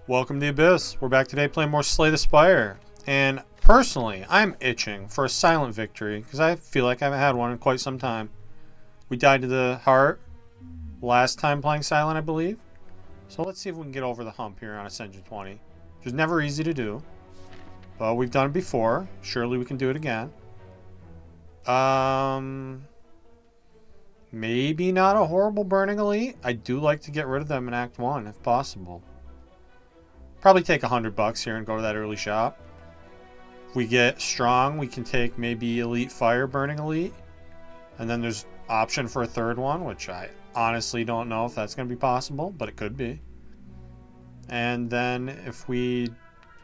Welcome to the Abyss. We're back today playing more Slay the Spire. And personally, I'm itching for a silent victory because I feel like I haven't had one in quite some time. We died to the heart last time playing silent, I believe. So let's see if we can get over the hump here on Ascension 20. Which is never easy to do. But we've done it before. Surely we can do it again. Maybe not a horrible Burning Elite. I do like to get rid of them in Act 1 if possible. Probably take $100 here and go to that early shop. If we get strong, we can take maybe Elite Fire Burning Elite. And then there's option for a third one, which I honestly don't know if that's going to be possible, but it could be. And then if we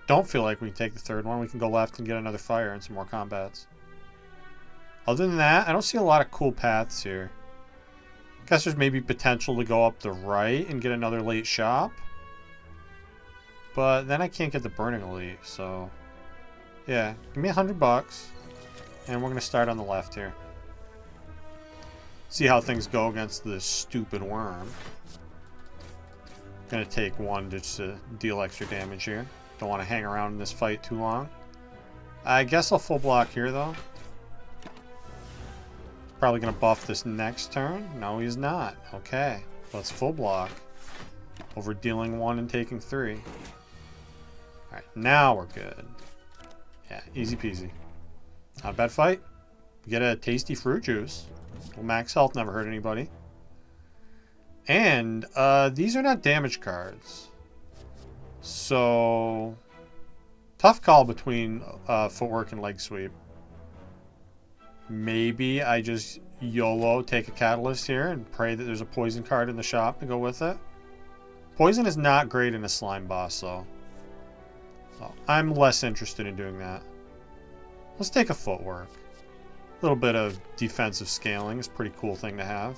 don't feel like we can take the third one, we can go left and get another fire and some more combats. Other than that, I don't see a lot of cool paths here. Guess there's maybe potential to go up the right and get another late shop. But then I can't get the Burning Elite, so... yeah, give me $100. And we're going to start on the left here. See how things go against this stupid worm. Gonna take one just to deal extra damage here. Don't want to hang around in this fight too long. I guess I'll full block here, though. Probably going to buff this next turn. No, he's not. Okay, let's full block. Over dealing 1 and taking 3. Alright, now we're good. Yeah, easy peasy. Not a bad fight. We get a tasty fruit juice. Well, max health never hurt anybody. And these are not damage cards. So, tough call between footwork and leg sweep. Maybe I just YOLO take a catalyst here and pray that there's a poison card in the shop to go with it. Poison is not great in a slime boss, though. So I'm less interested in doing that. Let's take a footwork. A little bit of defensive scaling is a pretty cool thing to have.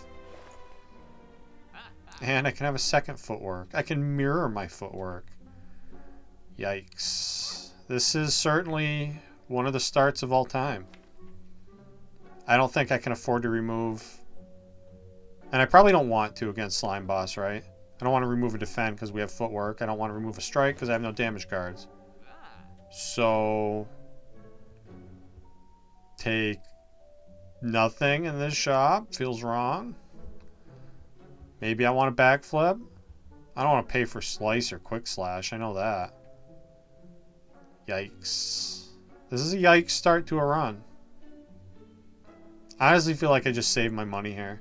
And I can have a second footwork. I can mirror my footwork. Yikes. This is certainly one of the starts of all time. I don't think I can afford to remove... and I probably don't want to against Slime Boss, right? I don't want to remove a defend because we have footwork. I don't want to remove a strike because I have no damage cards. So... take nothing in this shop. Feels wrong. Maybe I want a backflip. I don't want to pay for slice or quick slash. I know that. Yikes. This is a yikes start to a run. I honestly feel like I just saved my money here.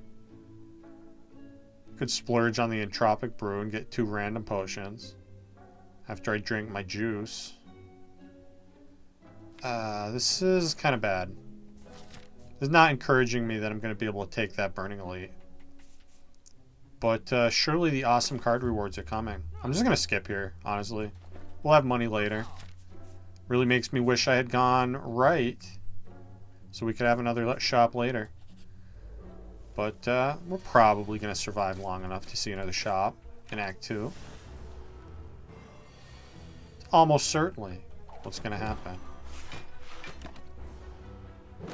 Could splurge on the Entropic Brew and get 2 random potions. After I drink my juice. This is kind of bad. It's not encouraging me that I'm going to be able to take that Burning Elite. But surely the awesome card rewards are coming. I'm just going to skip here, honestly. We'll have money later. Really makes me wish I had gone right. So we could have another shop later. But we're probably going to survive long enough to see another shop in Act 2. Almost certainly what's going to happen.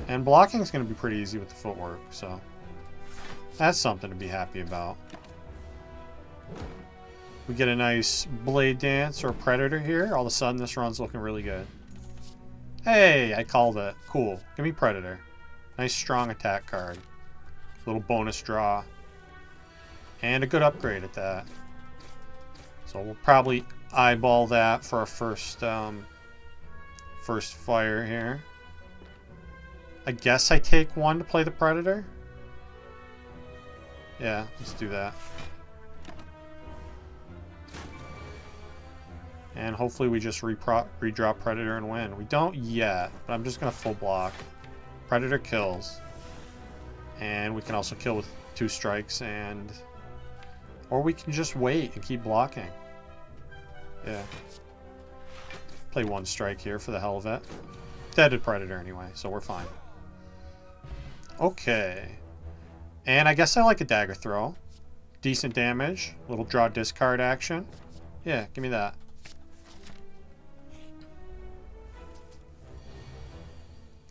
And blocking is going to be pretty easy with the footwork, so that's something to be happy about. We get a nice Blade Dance or Predator here. All of a sudden, this run's looking really good. Hey, I called it. Cool. Give me Predator. Nice strong attack card. Little bonus draw. And a good upgrade at that. So we'll probably eyeball that for our first fire here. I guess I take 1 to play the Predator. Yeah, let's do that. And hopefully we just redraw Predator and win. We don't yet, but I'm just going to full block. Predator kills. And we can also kill with 2 strikes, and... or we can just wait and keep blocking. Yeah. Play 1 strike here for the hell of it. Deaded Predator anyway, so we're fine. Okay. And I guess I like a dagger throw. Decent damage. Little draw discard action. Yeah, give me that.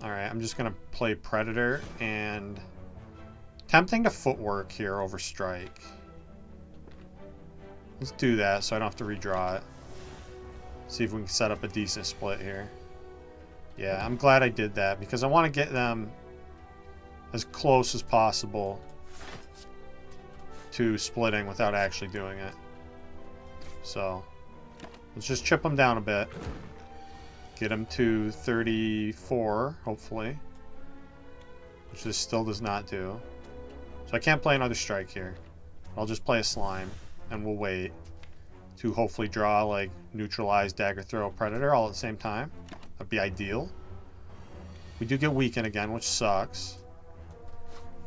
Alright, I'm just going to play Predator and... tempting to footwork here over strike. Let's do that so I don't have to redraw it. See if we can set up a decent split here. Yeah, I'm glad I did that because I want to get them as close as possible to splitting without actually doing it. So let's just chip them down a bit. Get them to 34, hopefully. Which this still does not do. So I can't play another strike here. I'll just play a slime, and we'll wait to hopefully draw, like, neutralize, dagger throw, predator all at the same time. That'd be ideal. We do get weakened again, which sucks.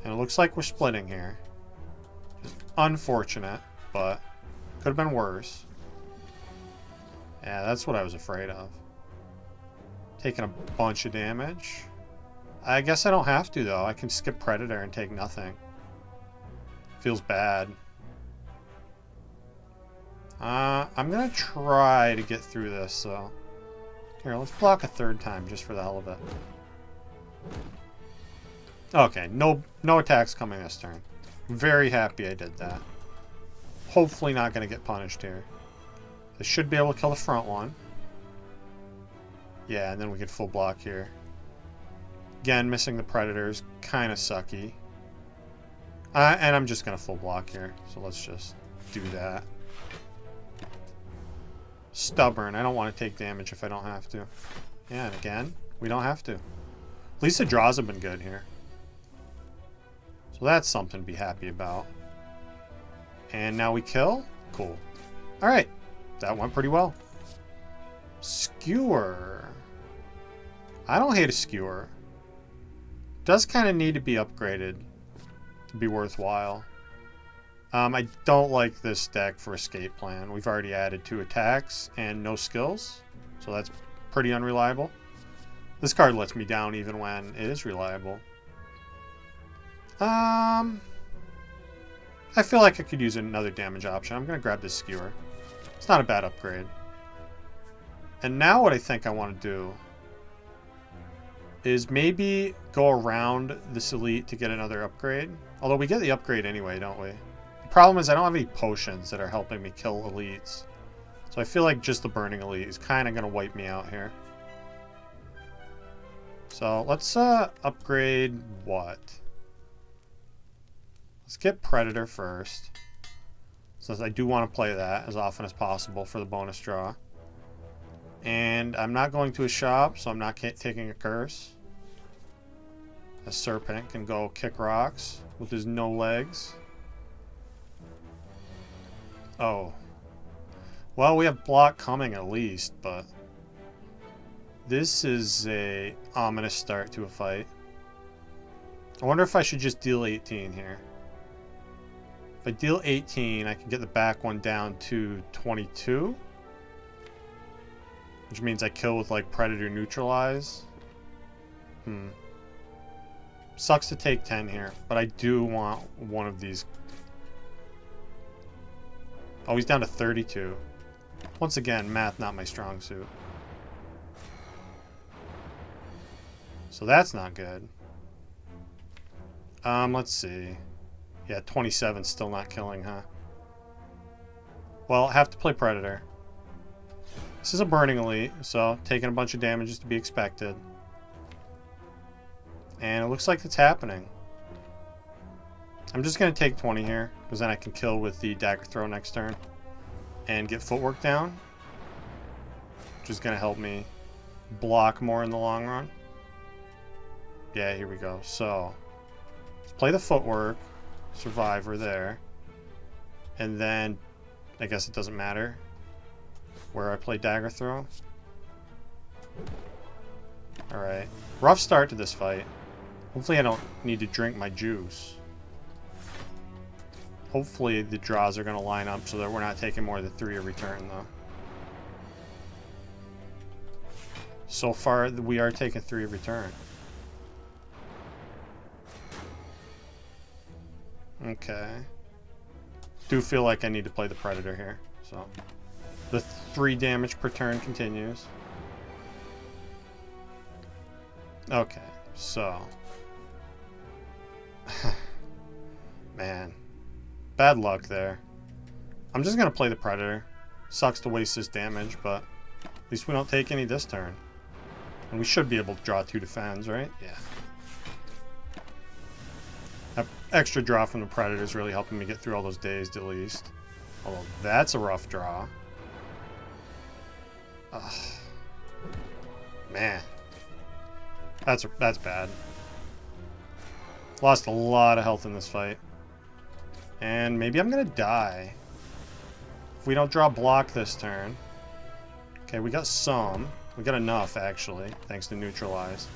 And it looks like we're splitting here. Just unfortunate, but could have been worse. Yeah, that's what I was afraid of. Taking a bunch of damage. I guess I don't have to, though. I can skip predator and take nothing. Feels bad. I'm going to try to get through this, so... Here, let's block a third time, just for the hell of it. Okay, no attacks coming this turn. Very happy I did that. Hopefully not going to get punished here. I should be able to kill the front one. Yeah, and then we get full block here. Again, missing the predators. Kind of sucky. And I'm just going to full block here. So let's just do that. Stubborn. I don't want to take damage if I don't have to. Yeah, and again, we don't have to. At least the draws have been good here. So that's something to be happy about. And now we kill? Cool. Alright. That went pretty well. Skewer. I don't hate a skewer. Does kind of need to be upgraded to be worthwhile. I don't like this deck for escape plan. We've already added 2 attacks and no skills. So that's pretty unreliable. This card lets me down even when it is reliable. I feel like I could use another damage option. I'm going to grab this skewer. It's not a bad upgrade. And now what I think I want to do is maybe go around this elite to get another upgrade. Although we get the upgrade anyway, don't we? The problem is I don't have any potions that are helping me kill elites. So I feel like just the burning elite is kind of going to wipe me out here. So let's upgrade what? Let's get Predator first. Since I do want to play that as often as possible for the bonus draw. And I'm not going to a shop, so I'm not taking a curse. A serpent can go kick rocks with his no legs. Oh. Well, we have block coming at least, but this is a ominous start to a fight. I wonder if I should just deal 18 here. If I deal 18, I can get the back one down to 22. Which means I kill with, like, Predator Neutralize. Sucks to take 10 here, but I do want one of these. Oh, he's down to 32. Once again, math not my strong suit. So that's not good. Let's see. Yeah, 27's still not killing, huh? Well, I have to play Predator. This is a burning elite, so taking a bunch of damage is to be expected. And it looks like it's happening. I'm just going to take 20 here, because then I can kill with the dagger throw next turn. And get footwork down. Which is going to help me block more in the long run. Yeah, here we go. So, let's play the footwork. Survivor there. And then, I guess it doesn't matter where I play dagger throw. Alright. Rough start to this fight. Hopefully I don't need to drink my juice. Hopefully the draws are going to line up so that we're not taking more than 3 every turn, though. So far, we are taking 3 every turn. Okay. Do feel like I need to play the Predator here, so... The 3 damage per turn continues. Okay, so... Man. Bad luck there. I'm just going to play the Predator. Sucks to waste this damage, but At least we don't take any this turn. And we should be able to draw 2 defends, right? Yeah. That extra draw from the Predator is really helping me get through all those dazed at least. Although that's a rough draw. Ugh. Man. That's bad. Lost a lot of health in this fight. And maybe I'm going to die. If we don't draw block this turn. Okay, we got some. We got enough, actually, thanks to neutralize.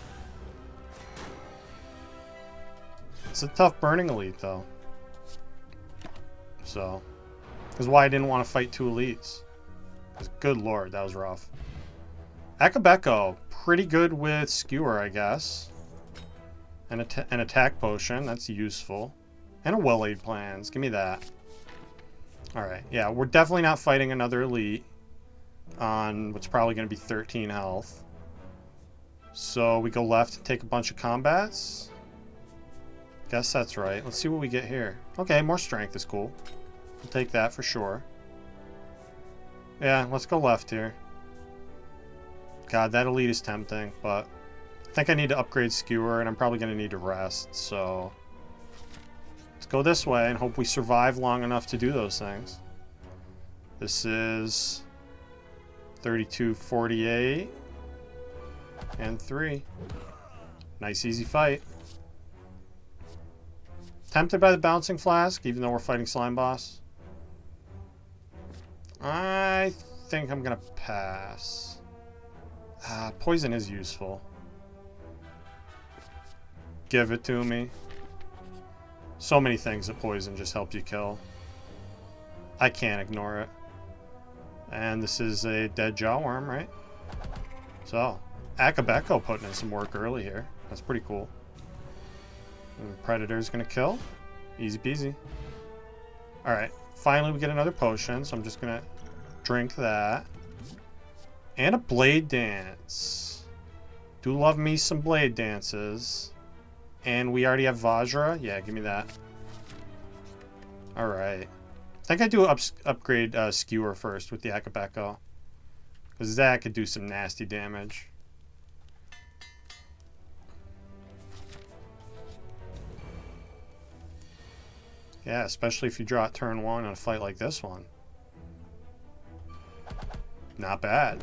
It's a tough burning elite, though. So, that's why I didn't want to fight 2 elites. Because, good lord, that was rough. Akabeko, pretty good with skewer, I guess. And an attack potion, that's useful. And a well-laid plans, give me that. Alright, yeah, we're definitely not fighting another elite on what's probably going to be 13 health. So we go left and take a bunch of combats. Guess that's right. Let's see what we get here. Okay, more strength is cool. We'll take that for sure. Yeah, let's go left here. God, that elite is tempting, but I think I need to upgrade skewer, and I'm probably going to need to rest, so let's go this way and hope we survive long enough to do those things. This is 32-48 and 3. Nice easy fight. Tempted by the bouncing flask, even though we're fighting slime boss. I think I'm gonna pass. Poison is useful. Give it to me. So many things that poison just help you kill. I can't ignore it. And this is a dead jawworm, right? So, Akabeko putting in some work early here. That's pretty cool. And the Predator's gonna kill. Easy peasy. Alright, finally we get another potion, so I'm just gonna drink that. And a blade dance. Do love me some blade dances. And we already have Vajra. Yeah, give me that. Alright. I think I do upgrade Skewer first with the Akabeko. Because that could do some nasty damage. Yeah, especially if you draw it turn 1 on a fight like this one. Not bad.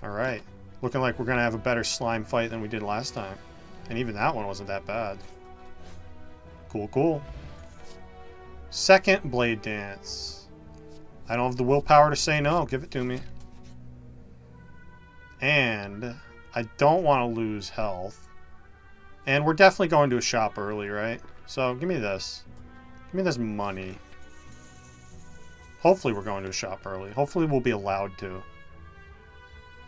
Alright. Looking like we're going to have a better slime fight than we did last time. And even that one wasn't that bad. Cool, cool. Second blade dance. I don't have the willpower to say no. Give it to me. And I don't want to lose health. And we're definitely going to a shop early, right? So give me this. Give me this money. Hopefully we're going to a shop early. Hopefully we'll be allowed to.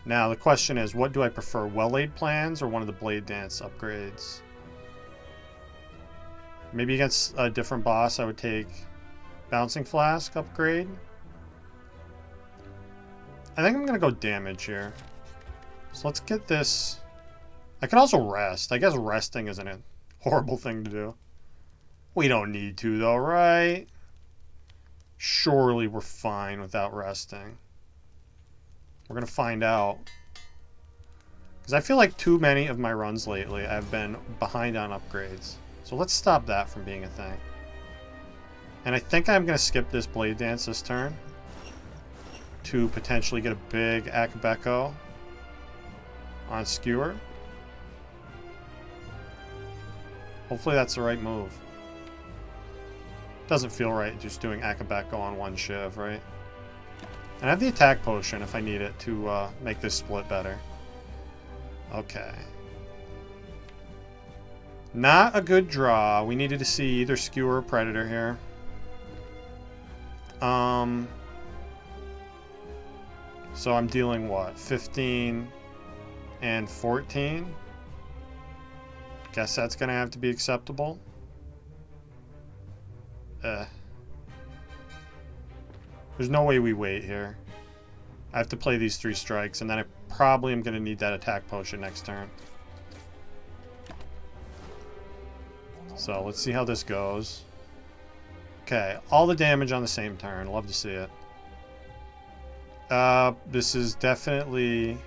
Now the question is, what do I prefer? Well-laid plans or one of the blade dance upgrades? Maybe against a different boss I would take bouncing flask upgrade. I think I'm going to go damage here. So let's get this. I can also rest. I guess resting isn't a horrible thing to do. We don't need to though, right? Surely we're fine without resting. We're going to find out. Because I feel like too many of my runs lately I've been behind on upgrades. So let's stop that from being a thing. And I think I'm going to skip this blade dance this turn. To potentially get a big Akabeko on Skewer. Hopefully that's the right move. Doesn't feel right just doing Akabeko on one shiv, right? And I have the attack potion if I need it to make this split better. Okay. Not a good draw. We needed to see either Skewer or Predator here. So I'm dealing what? 15 and 14? Guess that's going to have to be acceptable. There's no way we wait here. I have to play these 3 strikes, and then I probably am going to need that attack potion next turn. So let's see how this goes. Okay, all the damage on the same turn. Love to see it. This is definitely...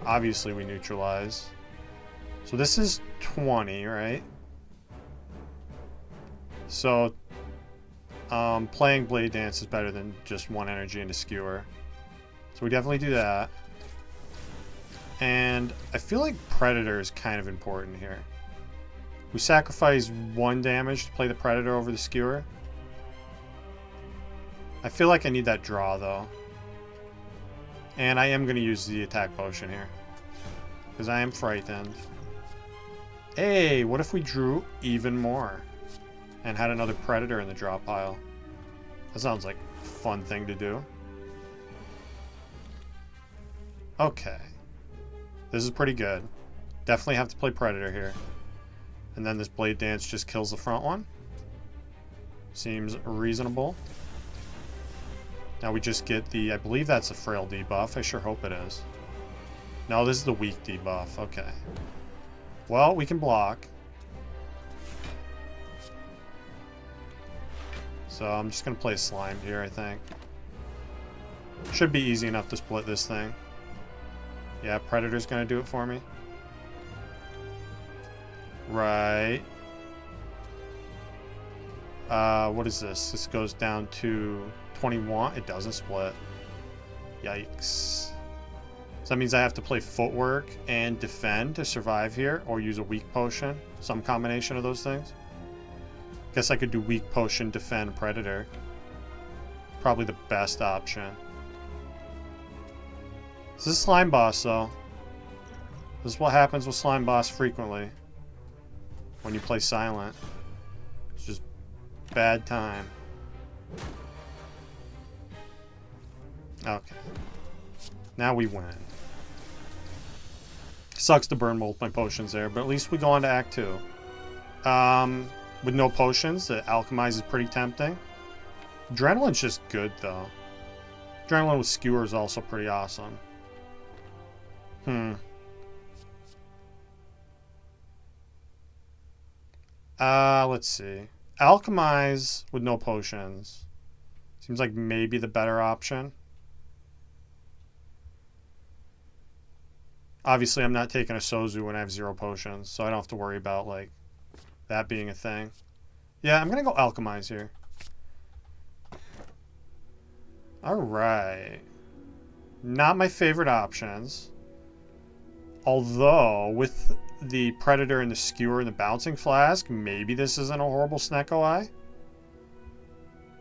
Obviously, we neutralize. So this is 20, right? So, playing Blade Dance is better than just one energy into Skewer. So we definitely do that. And I feel like Predator is kind of important here. We sacrifice 1 damage to play the Predator over the Skewer. I feel like I need that draw, though. And I am going to use the attack potion here. Because I am frightened. Hey, what if we drew even more? And had another Predator in the draw pile? That sounds like a fun thing to do. Okay. This is pretty good. Definitely have to play Predator here. And then this Blade Dance just kills the front one. Seems reasonable. Now we just get the... I believe that's a Frail debuff. I sure hope it is. No, this is the Weak debuff. Okay. Well, we can block. So I'm just going to play Slime here, I think. Should be easy enough to split this thing. Yeah, Predator's going to do it for me. Right. What is this? This goes down to 21. It doesn't split. Yikes. So that means I have to play Footwork and Defend to survive here, or use a Weak Potion. Some combination of those things. Guess I could do Weak Potion, Defend, Predator. Probably the best option. This is Slime Boss, though. This is what happens with Slime Boss frequently. When you play Silent. It's just bad time. Okay. Now we win. Sucks to burn both my potions there, but at least we go on to Act 2. With no potions, the Alchemize is pretty tempting. Adrenaline's just good, though. Adrenaline with Skewer is also pretty awesome. Let's see. Alchemize with no potions. Seems like maybe the better option. Obviously, I'm not taking a Sozu when I have 0 potions, so I don't have to worry about, like, that being a thing. Yeah, I'm going to go Alchemize here. Alright. Not my favorite options. Although, with the Predator and the Skewer and the Bouncing Flask, maybe this isn't a horrible Snecko Eye.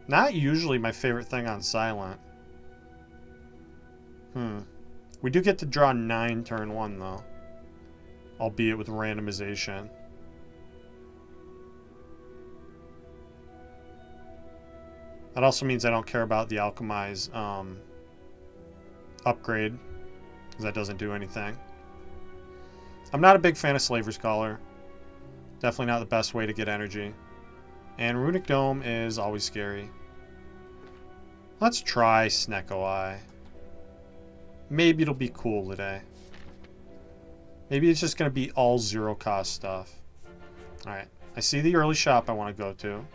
Not usually my favorite thing on Silent. We do get to draw 9 turn 1, though. Albeit with randomization. That also means I don't care about the Alchemize upgrade, because that doesn't do anything. I'm not a big fan of Slaver's Collar. Definitely not the best way to get energy. And Runic Dome is always scary. Let's try Snecko Eye. Maybe it'll be cool today. Maybe it's just going to be all 0 cost stuff. Alright. I see the early shop I want to go to.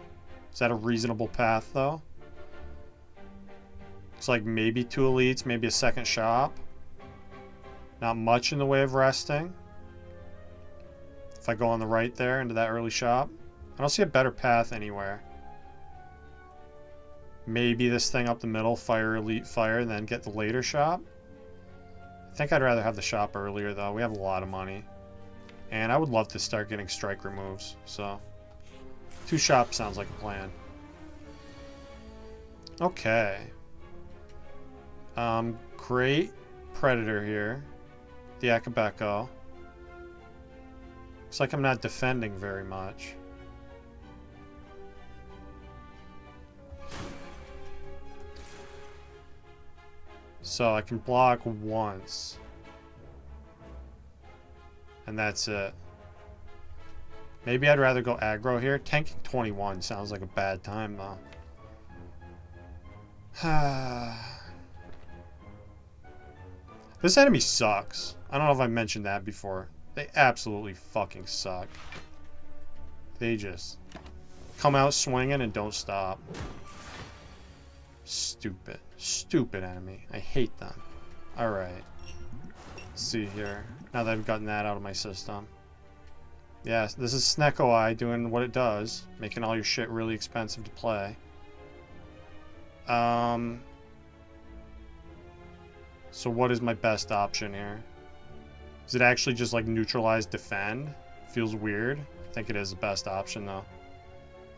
Is that a reasonable path, though? It's like maybe 2 elites, maybe a second shop. Not much in the way of resting. If I go on the right there into that early shop. I don't see a better path anywhere. Maybe this thing up the middle, fire elite fire, and then get the later shop. I think I'd rather have the shop earlier, though. We have a lot of money. And I would love to start getting strike removes. So, 2 shops sounds like a plan. Okay. Great Predator here. The Akabeko. Looks like I'm not defending very much. So I can block once. And that's it. Maybe I'd rather go aggro here. Tanking 21 sounds like a bad time, though. This enemy sucks. I don't know if I mentioned that before. They absolutely fucking suck. They just come out swinging and don't stop. Stupid. Stupid enemy. I hate them. Alright. Let's see here. Now that I've gotten that out of my system. Yeah, this is Sneko doing what it does. Making all your shit really expensive to play. So what is my best option here? Is it actually just like neutralize defend? Feels weird. I think it is the best option though.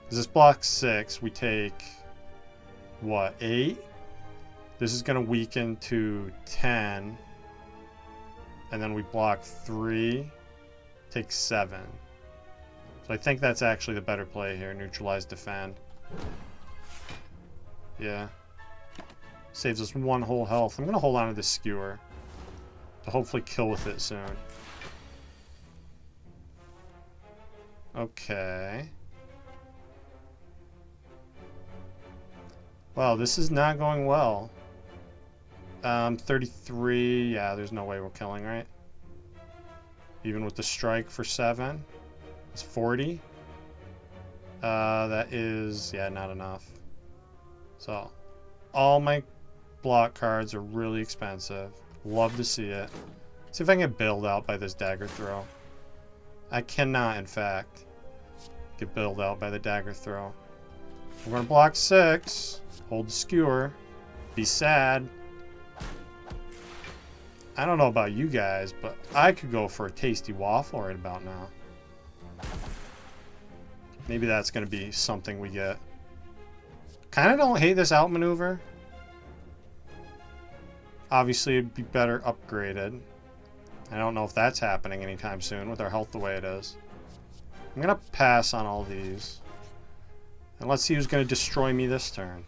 Because this blocks 6, we take what, 8? This is gonna weaken to 10. And then we block 3, take 7. So I think that's actually the better play here, neutralize defend. Yeah. Saves us 1 whole health. I'm gonna hold on to this skewer to hopefully kill with it soon. Okay. Wow, this is not going well. 33. Yeah, there's no way we're killing, right? Even with the strike for 7. It's 40. That is, yeah, not enough. So, all my block cards are really expensive. Love to see it. See if I can get bailed out by this dagger throw. I cannot, in fact, get bailed out by the dagger throw. We're going to block 6. Hold the skewer. Be sad. I don't know about you guys, but I could go for a tasty waffle right about now. Maybe that's going to be something we get. Kind of don't hate this outmaneuver. Obviously, it'd be better upgraded. I don't know if that's happening anytime soon with our health the way it is. I'm going to pass on all these. And let's see who's going to destroy me this turn.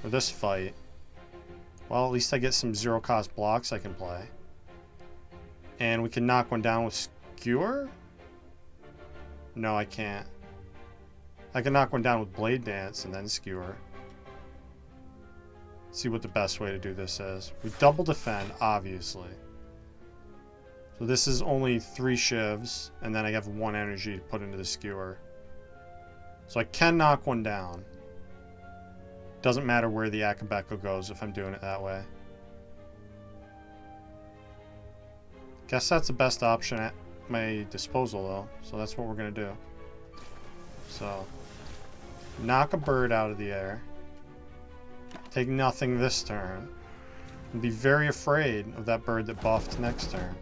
Or this fight. Well, at least I get some zero-cost blocks I can play. And we can knock one down with Skewer? No, I can't. I can knock one down with Blade Dance and then Skewer. Let's see what the best way to do this is. We double defend, obviously. So this is only 3 shivs, and then I have 1 energy to put into the Skewer. So I can knock one down. Doesn't matter where the Akabeko goes if I'm doing it that way. Guess that's the best option at my disposal, though. So that's what we're going to do. So, knock a bird out of the air. Take nothing this turn. And be very afraid of that bird that buffed next turn.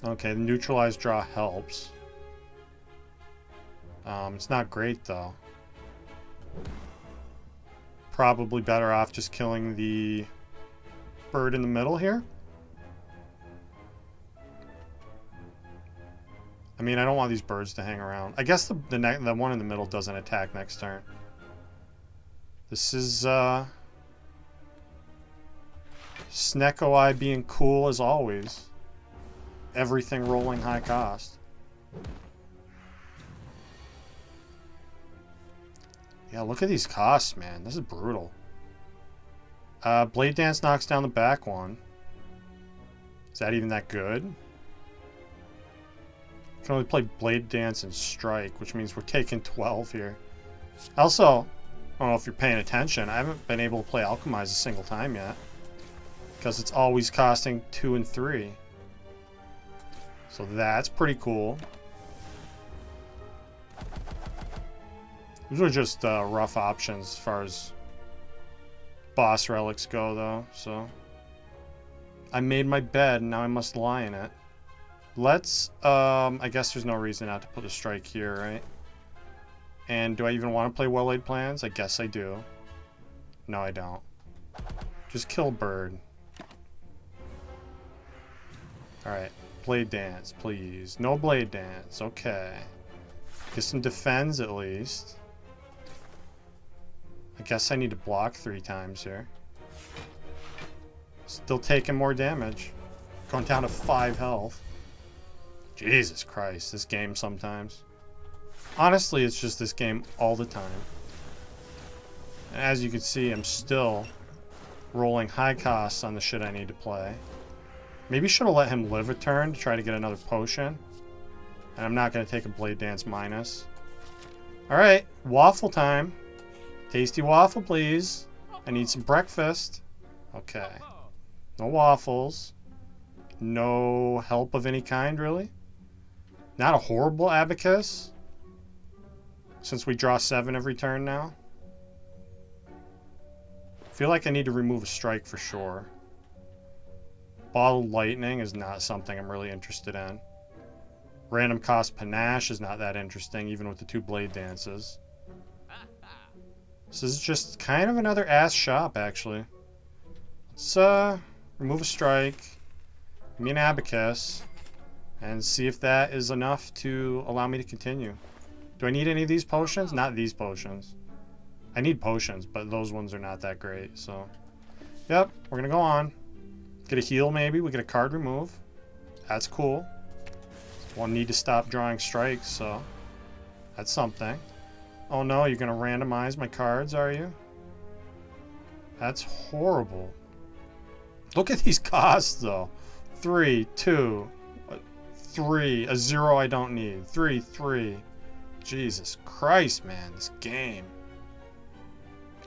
Okay, the neutralized draw helps. It's not great, though. Probably better off just killing the bird in the middle here. I mean, I don't want these birds to hang around. I guess the one in the middle doesn't attack next turn. This is Sneko being cool as always. Everything rolling high cost. Yeah, look at these costs, man. This is brutal. Blade Dance knocks down the back one. Is that even that good? Can only play Blade Dance and Strike, which means we're taking 12 here. Also, I don't know if you're paying attention, I haven't been able to play Alchemize a single time yet. Because it's always costing 2 and 3. So that's pretty cool. These are just rough options as far as boss relics go, though. So I made my bed, and now I must lie in it. Let's, I guess there's no reason not to put a strike here, right? And do I even want to play Well-Laid Plans? I guess I do. No, I don't. Just kill bird. Alright. Blade Dance, please. No Blade Dance. Okay. Get some defense, at least. I guess I need to block 3 times here. Still taking more damage. Going down to 5 health. Jesus Christ, this game sometimes. Honestly, it's just this game all the time. And as you can see, I'm still rolling high costs on the shit I need to play. Maybe should have let him live a turn to try to get another potion. And I'm not going to take a Blade Dance minus. Alright, waffle time. Tasty waffle, please. I need some breakfast. Okay. No waffles. No help of any kind, really? Not a horrible abacus? Since we draw 7 every turn now? I feel like I need to remove a strike for sure. Ball of lightning is not something I'm really interested in. Random cost panache is not that interesting, even with the 2 blade dances. This is just kind of another ass shop, actually. Let's remove a strike. Give me an abacus. And see if that is enough to allow me to continue. Do I need any of these potions? Not these potions. I need potions, but those ones are not that great, so. Yep, we're gonna go on. Get a heal, maybe. We get a card remove. That's cool. We'll need to stop drawing strikes, so. That's something. Oh no, you're gonna randomize my cards, are you? That's horrible. Look at these costs, though. 3, 2, 3, a 0 I don't need. 3, 3. Jesus Christ, man, this game.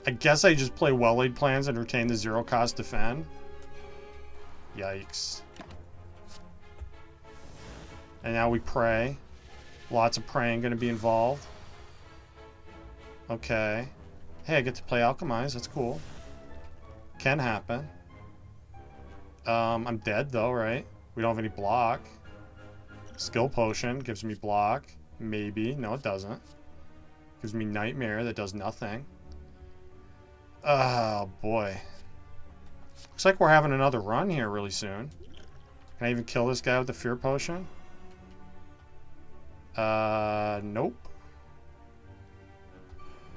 I guess I just play well-laid plans and retain the 0 cost defend. Yikes. And now we pray. Lots of praying going to be involved. Okay. Hey, I get to play Alchemize. That's cool. Can happen. I'm dead, though, right? We don't have any block. Skill Potion gives me block. Maybe. No, it doesn't. Gives me Nightmare that does nothing. Oh, boy. Looks like we're having another run here really soon. Can I even kill this guy with the Fear Potion? Nope.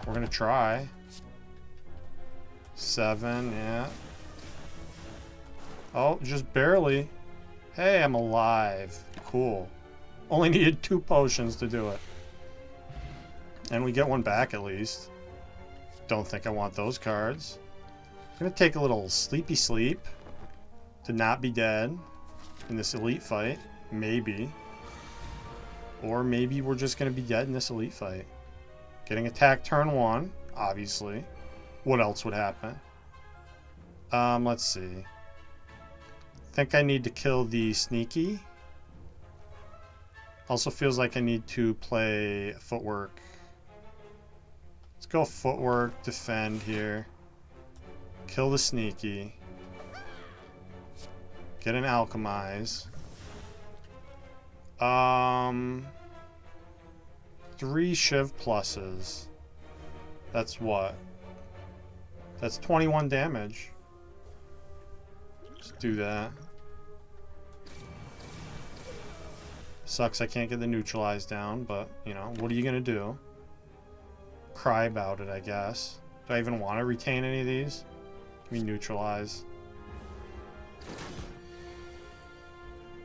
We're gonna try. 7, yeah. Oh, just barely. Hey, I'm alive. Cool. Only needed 2 potions to do it. And we get one back at least. Don't think I want those cards. I'm gonna take a little sleepy sleep to not be dead in this elite fight. Maybe. Or maybe we're just gonna be dead in this elite fight. Getting attacked turn 1, obviously. What else would happen? Let's see. Think I need to kill the sneaky. Also feels like I need to play footwork. Let's go footwork, defend here. Kill the sneaky. Get an alchemize. 3 Shiv pluses. That's what? That's 21 damage. Let's do that. Sucks I can't get the neutralize down, but, you know, what are you gonna do? Cry about it, I guess. Do I even want to retain any of these? Give me neutralize.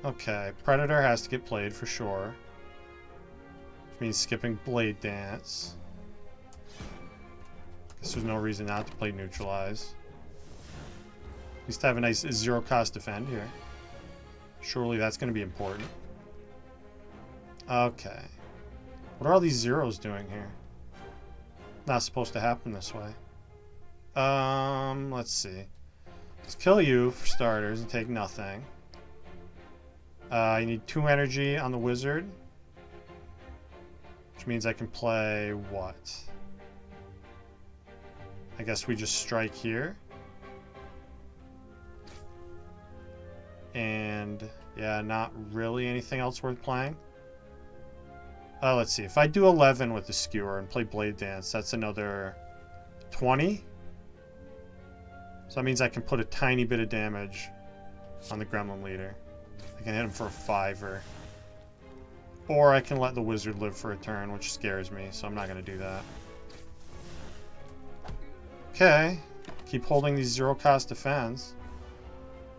Okay, Predator has to get played for sure. Which means skipping Blade Dance. Guess there's no reason not to play neutralize. At least have a nice 0 cost defend here. Surely that's going to be important. Okay. What are all these zeros doing here? Not supposed to happen this way. Let's see. Let's kill you for starters and take nothing. You need 2 energy on the wizard. Which means I can play what? I guess we just strike here. And yeah, not really anything else worth playing. Let's see. If I do 11 with the skewer and play Blade Dance, that's another 20. So that means I can put a tiny bit of damage on the Gremlin Leader. I can hit him for a 5-er. Or I can let the wizard live for a turn, which scares me, so I'm not going to do that. Okay. Keep holding these 0 cost defense.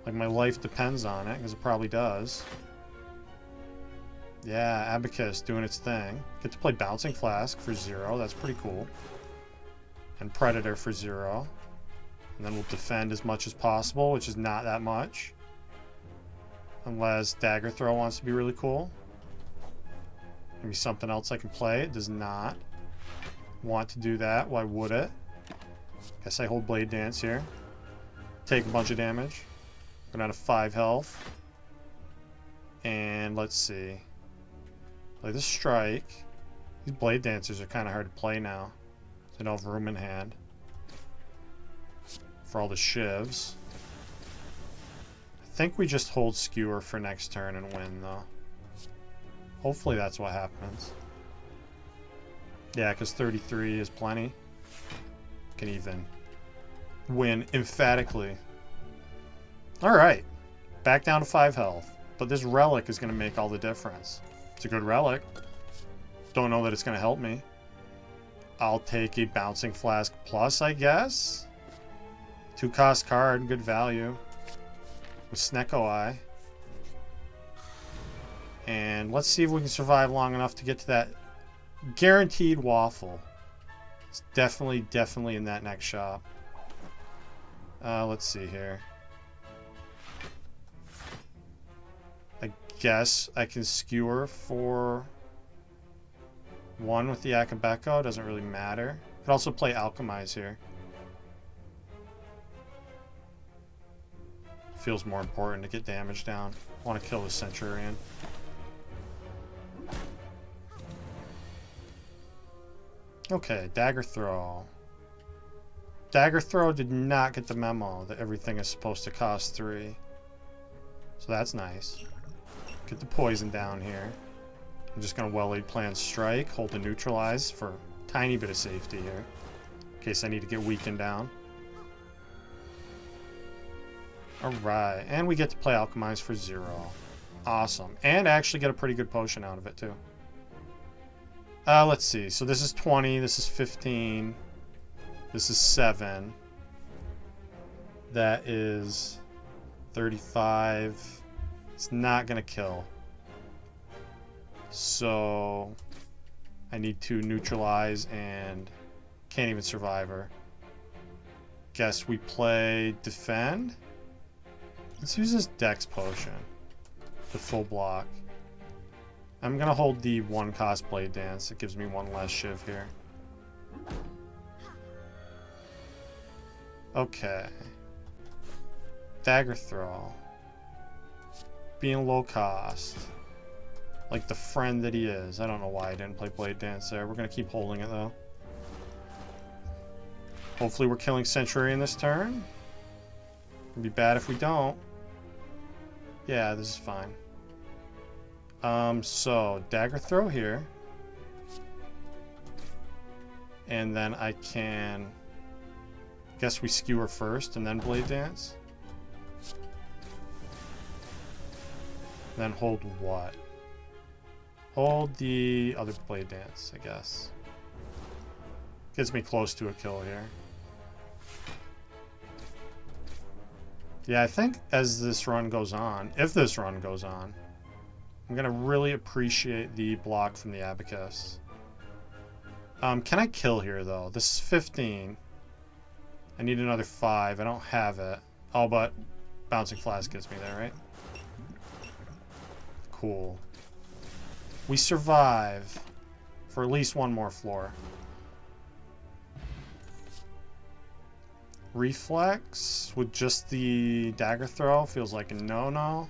Like my life depends on it, because it probably does. Yeah, Abacus doing its thing. Get to play Bouncing Flask for 0. That's pretty cool. And Predator for 0. And then we'll defend as much as possible, which is not that much. Unless Dagger Throw wants to be really cool. Maybe something else I can play. It does not want to do that. Why would it? Guess I hold Blade Dance here. Take a bunch of damage. Go down to 5 health. And let's see. Play the Strike. These Blade Dancers are kind of hard to play now. So I don't have room in hand. For all the shivs. I think we just hold Skewer for next turn and win, though. Hopefully that's what happens. Yeah, because 33 is plenty. Can even win emphatically. Alright. Back down to 5 health. But this relic is going to make all the difference. It's a good relic. Don't know that it's going to help me. I'll take a Bouncing Flask Plus, I guess. 2-cost card, good value. With Snecko Eye. And let's see if we can survive long enough to get to that guaranteed waffle. It's definitely in that next shop. Let's see here. I guess I can Skewer for 1 with the Akabeko. Doesn't really matter. Could also play Alchemize here. Feels more important to get damage down. I want to kill the Centurion. Okay, Dagger Throw. Dagger Throw did not get the memo that everything is supposed to cost 3. So that's nice. Get the poison down here. I'm just going to Well-Laid Plan Strike, hold the Neutralize for a tiny bit of safety here. In case I need to get weakened down. Alright, and we get to play Alchemize for 0. Awesome. And actually get a pretty good potion out of it, too. Let's see. So this is 20, this is 15, this is 7. That is 35. It's not going to kill. So I need to neutralize and can't even survive her. Guess we play defend. Let's use this Dex potion. The full block. I'm going to hold the 1-cost Blade Dance. It gives me 1 less shiv here. Okay. Dagger Throw. Being low cost. Like the friend that he is. I don't know why I didn't play Blade Dance there. We're going to keep holding it, though. Hopefully we're killing Centurion this turn. It'd be bad if we don't. Yeah, this is fine. So Dagger Throw here. And then I can... guess we Skewer first and then Blade Dance. Then hold what? Hold the other Blade Dance, I guess. Gets me close to a kill here. Yeah, I think as this run goes on, if this run goes on, I'm going to really appreciate the block from the Abacus. Can I kill here, though? This is 15. I need another 5. I don't have it. Oh, but Bouncing Flask gets me there, right? Cool. We survive for at least 1 more floor. Reflex with just the Dagger Throw feels like a no-no.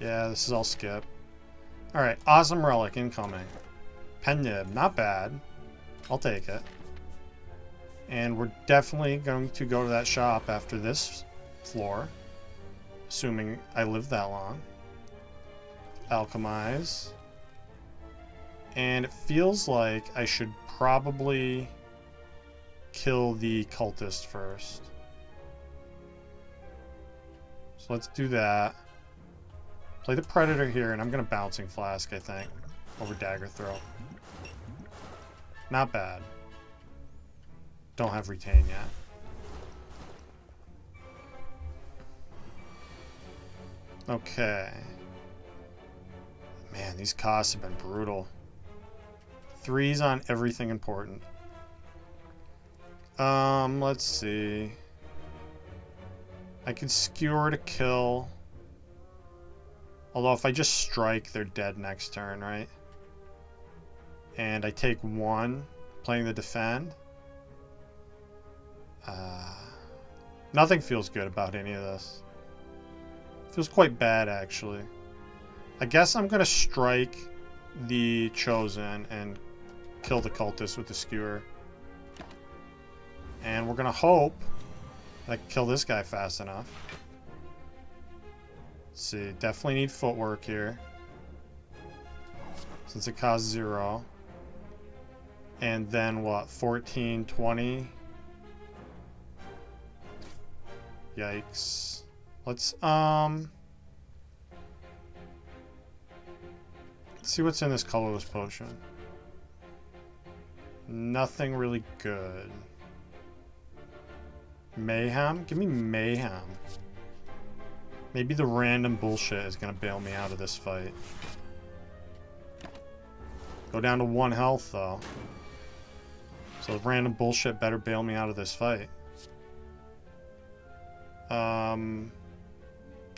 Yeah, this is all skip. Alright, awesome relic incoming. Pen Nib, not bad. I'll take it. And we're definitely going to go to that shop after this floor. Assuming I live that long. Alchemize. And it feels like I should probably kill the cultist first. So let's do that. Play the Predator here, and I'm going to Bouncing Flask, I think, over Dagger Throw. Not bad. Don't have Retain yet. Okay. Man, these costs have been brutal. 3s on everything important. Let's see. I could Skewer to kill. Although if I just strike, they're dead next turn, right? And I take 1, playing the defend. Nothing feels good about any of this. Feels quite bad, actually. I guess I'm going to strike the Chosen and kill the cultist with the skewer. And we're going to hope I can kill this guy fast enough. Let's see. Definitely need footwork here, since it costs 0. And then what? 14, 20. Yikes. Let's see what's in this colorless potion. Nothing really good. Mayhem? Give me mayhem. Maybe the random bullshit is gonna bail me out of this fight. Go down to 1 health though. So the random bullshit better bail me out of this fight.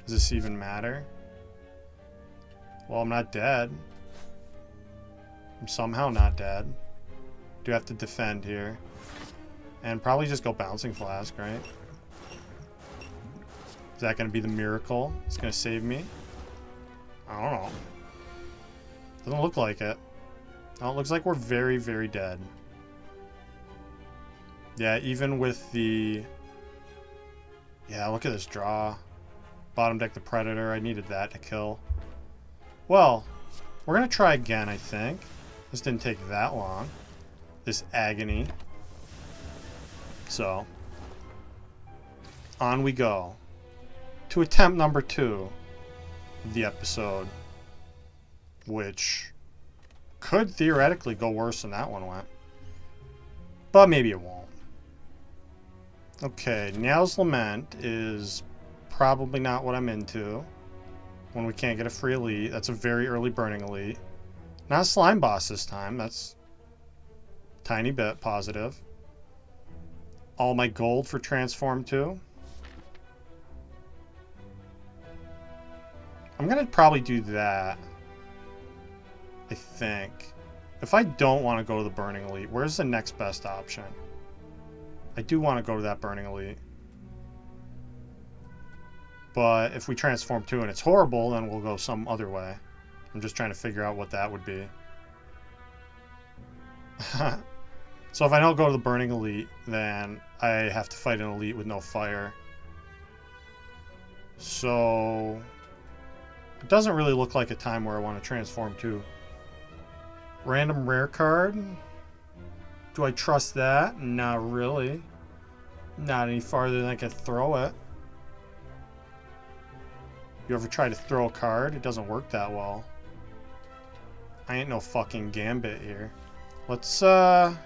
Does this even matter? Well, I'm not dead. I'm somehow not dead. Do have to defend here. And probably just go Bouncing Flask, right? Is that going to be the miracle? It's going to save me? I don't know. Doesn't look like it. Oh, it looks like we're very, very dead. Yeah, even with the... Yeah, look at this draw. Bottom deck the Predator. I needed that to kill. Well, we're going to try again, I think. This didn't take that long. This agony. So, on we go. To attempt number 2 of the episode. Which could theoretically go worse than that one went. But maybe it won't. Okay, Now's Lament is probably not what I'm into when we can't get a free elite. That's a very early burning elite. Not a slime boss this time. That's a tiny bit positive. All my gold for Transform 2. I'm going to probably do that, I think. If I don't want to go to the burning elite, where's the next best option? I do want to go to that burning elite. But if we transform 2 and it's horrible, then we'll go some other way. I'm just trying to figure out what that would be. So if I don't go to the burning elite, then I have to fight an elite with no fire. So it doesn't really look like a time where I want to transform 2. Random rare card. Do I trust that? Not really. Not any farther than I can throw it. You ever try to throw a card? It doesn't work that well. I ain't no fucking Gambit here. Let's, yeah,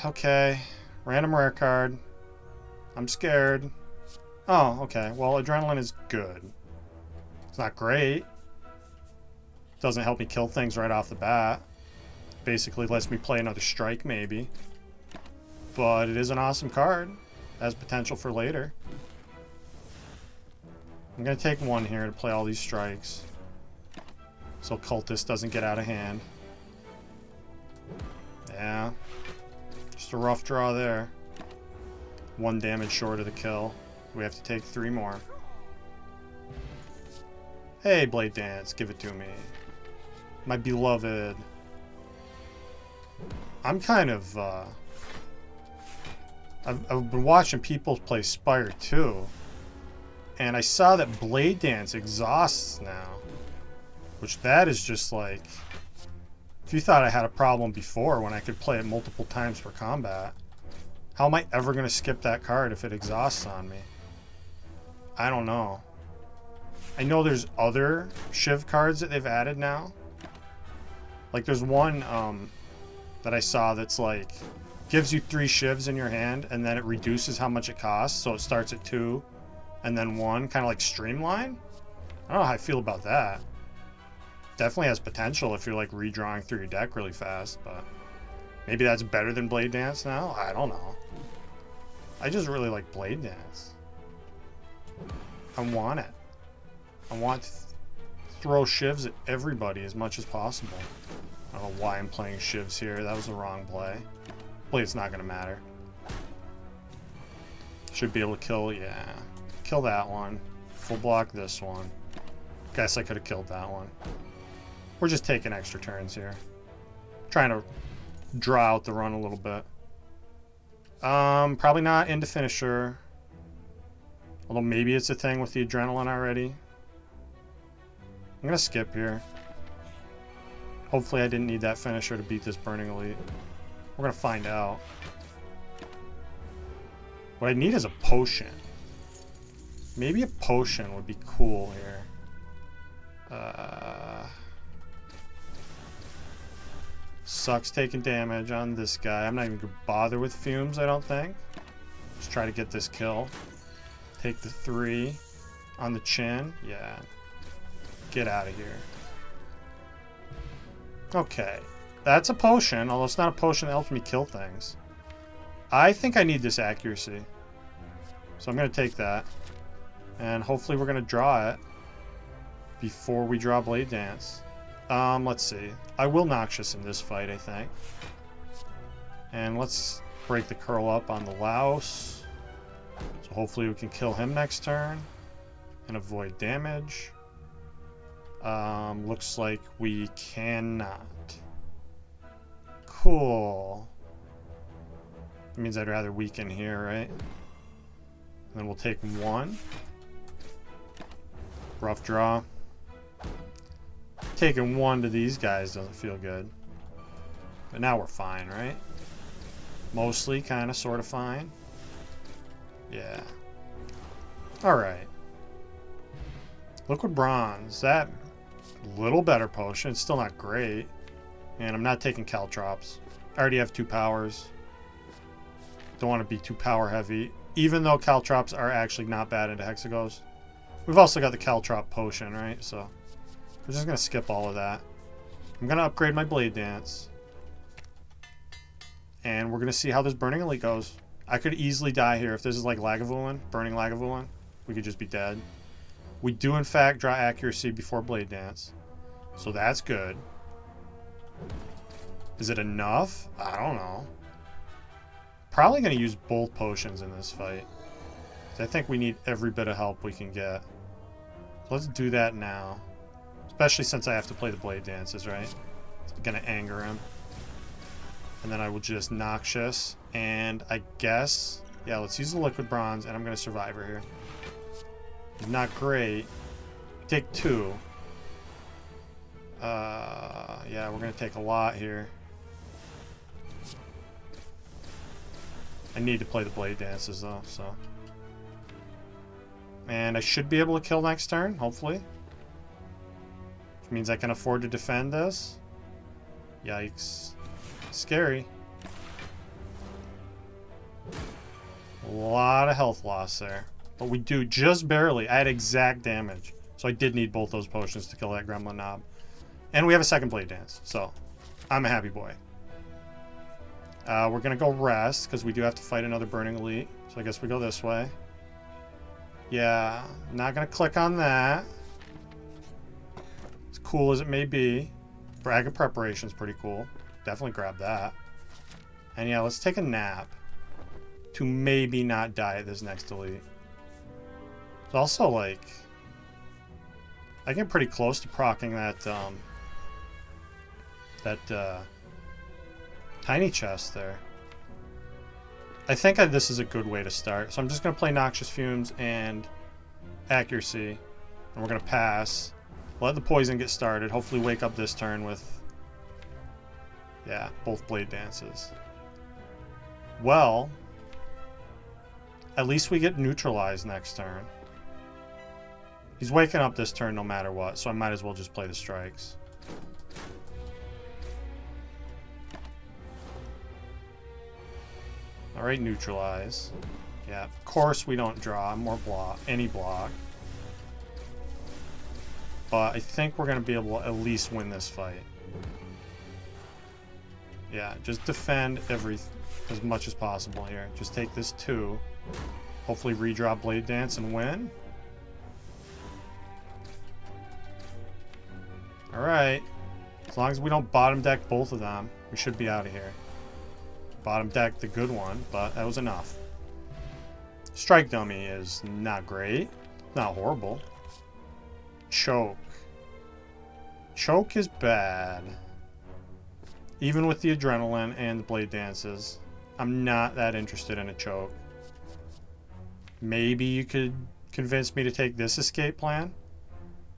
okay. Random rare card. I'm scared. Oh, okay. Well, Adrenaline is good. It's not great. Doesn't help me kill things right off the bat. Basically lets me play another strike, maybe. But it is an awesome card. Has potential for later. I'm going to take 1 here to play all these strikes. So Cultist doesn't get out of hand. Yeah. Just a rough draw there. 1 damage short of the kill. We have to take 3 more. Hey, Blade Dance, give it to me. My beloved. I'm kind of, I've been watching people play Spire 2. And I saw that Blade Dance exhausts now. Which that is just like... If you thought I had a problem before when I could play it multiple times for combat, how am I ever going to skip that card if it exhausts on me? I don't know. I know there's other Shiv cards that they've added now. Like there's one that I saw that's like... Gives you 3 Shivs in your hand and then it reduces how much it costs. So it starts at 2 and then 1. Kind of like Streamline. I don't know how I feel about that. Definitely has potential if you're like redrawing through your deck really fast, but maybe that's better than Blade Dance now? I don't know. I just really like Blade Dance. I want it. I want to throw Shivs at everybody as much as possible. I don't know why I'm playing Shivs here. That was the wrong play. Blade's not going to matter. Should be able to kill, yeah. Kill that one. Full block this one. Guess I could have killed that one. We're just taking extra turns here. Trying to draw out the run a little bit. Probably not into finisher. Although maybe it's a thing with the adrenaline already. I'm gonna skip here. Hopefully I didn't need that finisher to beat this Burning Elite. We're gonna find out. What I need is a potion. Maybe a potion would be cool here. Sucks taking damage on this guy. I'm not even gonna bother with fumes, I don't think. Just try to get this kill. Take the 3 on the chin. Yeah. Get out of here. Okay. That's a potion, although it's not a potion that helps me kill things. I think I need this accuracy. So I'm going to take that. And hopefully we're going to draw it before we draw Blade Dance. Let's see. I will Noxious in this fight, I think. And let's break the curl up on the Louse. So hopefully we can kill him next turn and avoid damage. Looks like we cannot. Cool. That means I'd rather weaken here, right? And then we'll take 1. Rough draw. Taking 1 to these guys doesn't feel good. But now we're fine, right? Mostly, kind of, sort of fine. Yeah. Alright. Liquid Bronze. That little better potion. It's still not great. And I'm not taking Caltrops. I already have 2 powers. Don't want to be too power heavy. Even though Caltrops are actually not bad into Hexaghost. We've also got the Caltrop potion, right? So we're just going to skip all of that. I'm going to upgrade my Blade Dance. And we're going to see how this Burning Elite goes. I could easily die here. If this is like Lagavulin, Burning Lagavulin, we could just be dead. We do, in fact, draw accuracy before Blade Dance. So that's good. Is it enough? I don't know. Probably going to use both potions in this fight. I think we need every bit of help we can get. So let's do that now. Especially since I have to play the Blade Dances, right? It's going to anger him. And then I will just Noxious. And I guess... yeah, let's use the Liquid Bronze. And I'm going to Survivor here. Not great. Take 2. Yeah, we're going to take a lot here. I need to play the Blade Dances, though, so... and I should be able to kill next turn, hopefully. Which means I can afford to defend this. Yikes. Scary. A lot of health loss there. But we do just barely. I had exact damage. So I did need both those potions to kill that Gremlin Knob. And we have a second Blade Dance. So I'm a happy boy. We're going to go rest because we do have to fight another Burning Elite. So I guess we go this way. Yeah, not going to click on that. As cool as it may be. Brag of Preparation is pretty cool. Definitely grab that. And yeah, let's take a nap. To maybe not die at this next Elite. It's also like... I get pretty close to proccing that tiny chest there. I think this is a good way to start. So I'm just going to play Noxious Fumes and Accuracy. And we're going to pass. Let the poison get started. Hopefully wake up this turn with... yeah, both Blade Dances. Well, at least we get neutralized next turn. He's waking up this turn no matter what, so I might as well just play the strikes. Alright, neutralize. Yeah, of course we don't draw more block, any block. But I think we're going to be able to at least win this fight. Yeah, just defend as much as possible here. Just take this 2. Hopefully redraw Blade Dance and win. Alright. As long as we don't bottom deck both of them, we should be out of here. Bottom deck the good one, but that was enough. Strike dummy is not great. Not horrible. Choke. Choke is bad. Even with the adrenaline and the blade dances, I'm not that interested in a choke. Maybe you could convince me to take this escape plan.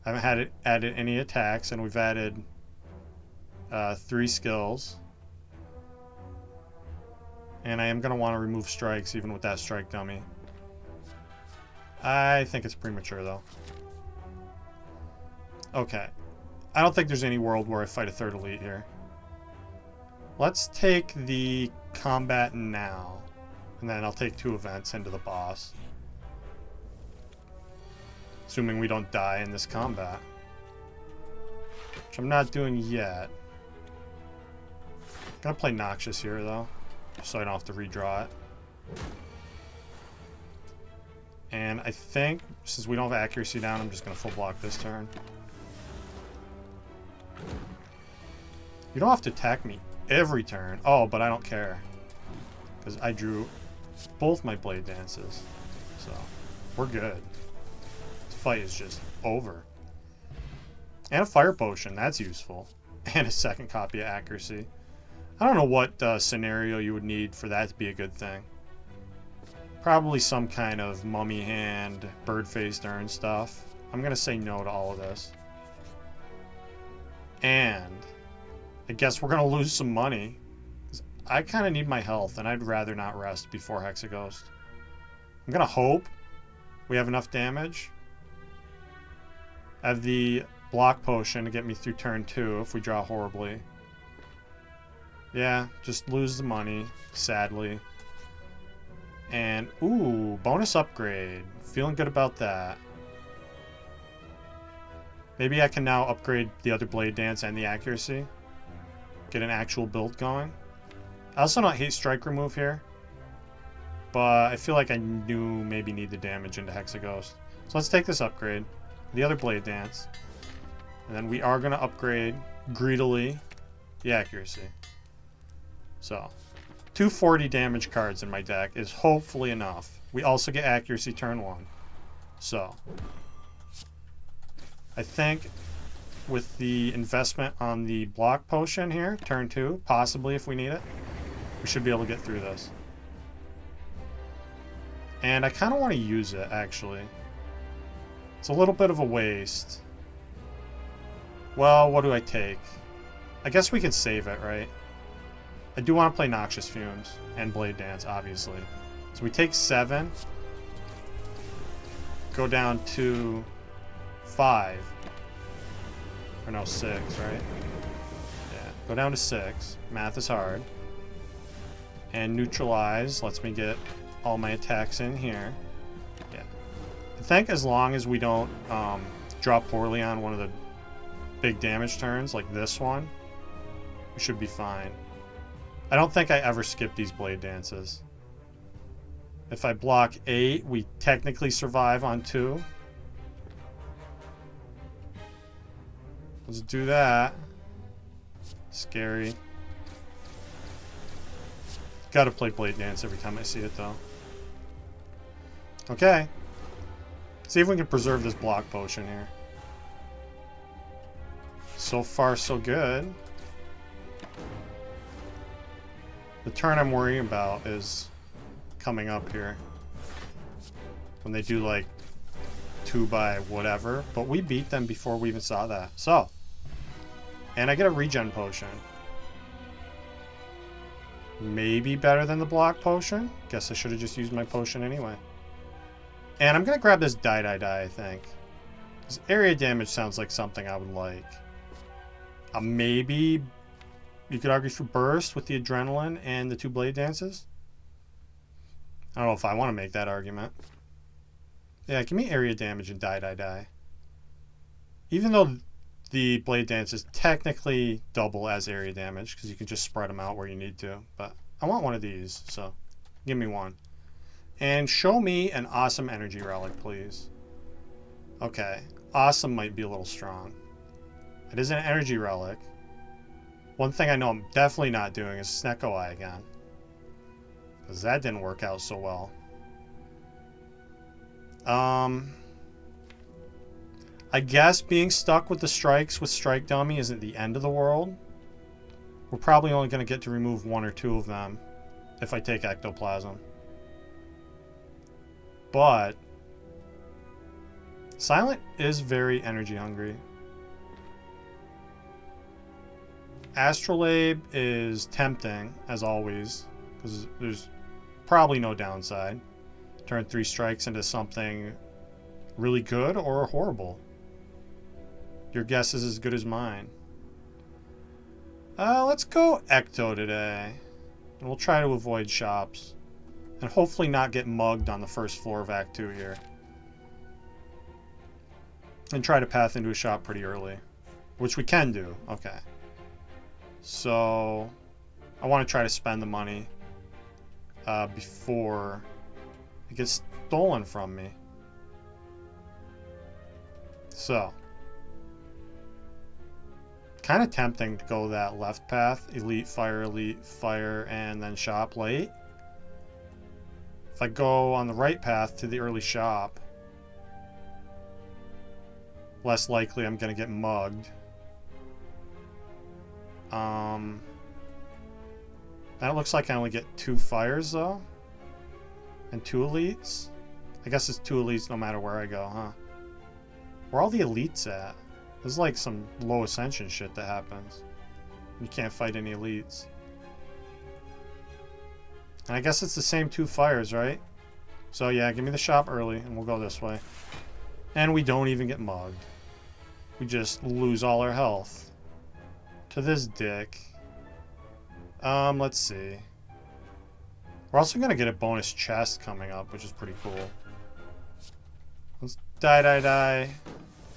I haven't had it added any attacks, and we've added 3 skills. And I am going to want to remove strikes even with that strike dummy. I think it's premature though. Okay. I don't think there's any world where I fight a 3rd elite here. Let's take the combat now. And then I'll take 2 events into the boss. Assuming we don't die in this combat. Which I'm not doing yet. I'm gonna play Noxious here though, so I don't have to redraw it. And I think, since we don't have accuracy down, I'm just gonna full block this turn. You don't have to attack me every turn. Oh, but I don't care. Because I drew both my blade dances. So, we're good. This fight is just over. And a fire potion, that's useful. And a 2nd copy of accuracy. I don't know what scenario you would need for that to be a good thing. Probably some kind of mummy hand, bird-faced urn stuff. I'm going to say no to all of this. And I guess we're going to lose some money. I kind of need my health, and I'd rather not rest before Hexaghost. I'm going to hope we have enough damage. I have the block potion to get me through turn 2 if we draw horribly. Yeah, just lose the money, sadly. And, ooh, bonus upgrade. Feeling good about that. Maybe I can now upgrade the other blade dance and the accuracy. Get an actual build going. I also don't hate strike remove here. But I feel like I maybe need the damage into Hexaghost. So let's take this upgrade. The other blade dance. And then we are going to upgrade, greedily, the accuracy. So, 240 damage cards in my deck is hopefully enough. We also get accuracy turn 1. So, I think with the investment on the block potion here, turn 2, possibly if we need it, we should be able to get through this. And I kind of want to use it, actually. It's a little bit of a waste. Well, what do I take? I guess we can save it, right? I do want to play Noxious Fumes and Blade Dance, obviously. So we take 7. Go down to 5. Or no, 6, right? Yeah, go down to 6. Math is hard. And neutralize lets me get all my attacks in here. Yeah. I think as long as we don't draw poorly on one of the big damage turns, like this one, we should be fine. I don't think I ever skip these blade dances. If I block 8, we technically survive on 2. Let's do that. Scary. Gotta play blade dance every time I see it, though. Okay. See if we can preserve this block potion here. So far, so good. The turn I'm worrying about is coming up here. When they do like 2 by whatever. But we beat them before we even saw that. So. And I get a regen potion. Maybe better than the block potion. Guess I should have just used my potion anyway. And I'm going to grab this die, I think. This area damage sounds like something I would like. Maybe you could argue for burst with the adrenaline and the 2 blade dances. I don't know if I want to make that argument. Yeah, give me area damage and die. Even though the blade dances technically double as area damage, because you can just spread them out where you need to. But I want one of these, so give me one. And show me an awesome energy relic, please. Okay, awesome might be a little strong. It is an energy relic. One thing I know I'm definitely not doing is Snecko Eye again. Because that didn't work out so well. I guess being stuck with the strikes with Strike Dummy isn't the end of the world. We're probably only going to get to remove 1 or 2 of them if I take Ectoplasm. But Silent is very energy hungry. Astrolabe is tempting, as always, because there's probably no downside. Turn 3 strikes into something really good or horrible. Your guess is as good as mine. Let's go Ecto today. And we'll try to avoid shops. And hopefully not get mugged on the first floor of Act 2 here. And try to path into a shop pretty early. Which we can do. Okay. So I want to try to spend the money before it gets stolen from me. So kind of tempting to go that left path. Elite fire, and then shop late. If I go on the right path to the early shop, less likely I'm going to get mugged. That looks like I only get 2 fires though. And 2 elites. I guess it's 2 elites no matter where I go, huh? Where are all the elites at? There's like some low ascension shit that happens. You can't fight any elites. And I guess it's the same 2 fires, right? So yeah, give me the shop early and we'll go this way. And we don't even get mugged. We just lose all our health to this dick. Let's see. We're also gonna get a bonus chest coming up, which is pretty cool. Let's die.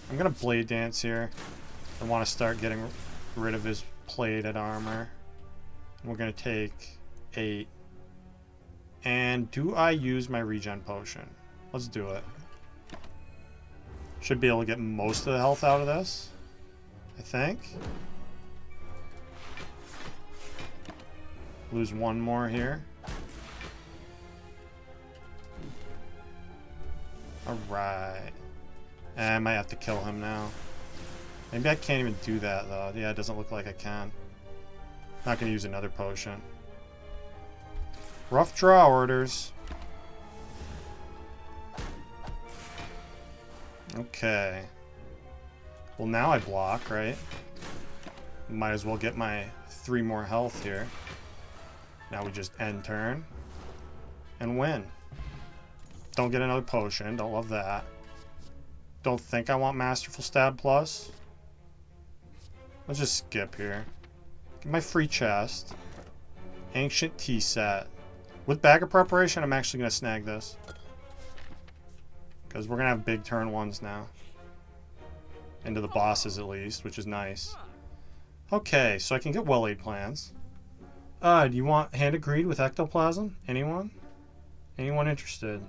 I'm gonna blade dance here. I want to start getting rid of his plated armor. We're gonna take 8. And do I use my regen potion? Let's do it. Should be able to get most of the health out of this, I think. Lose 1 more here. Alright. And I might have to kill him now. Maybe I can't even do that though. Yeah, it doesn't look like I can. Not gonna use another potion. Rough draw orders. Okay. Well, now I block, right? Might as well get my 3 more health here. Now we just end turn and win. Don't get another potion. Don't love that. Don't think I want Masterful Stab Plus. Let's just skip here. Get my free chest. Ancient tea set. With Bag of Preparation, I'm actually going to snag this. Because we're going to have big turn 1s now. Into the bosses at least, which is nice. Okay, so I can get well-laid plans. Do you want Hand of Greed with Ectoplasm? Anyone? Anyone interested?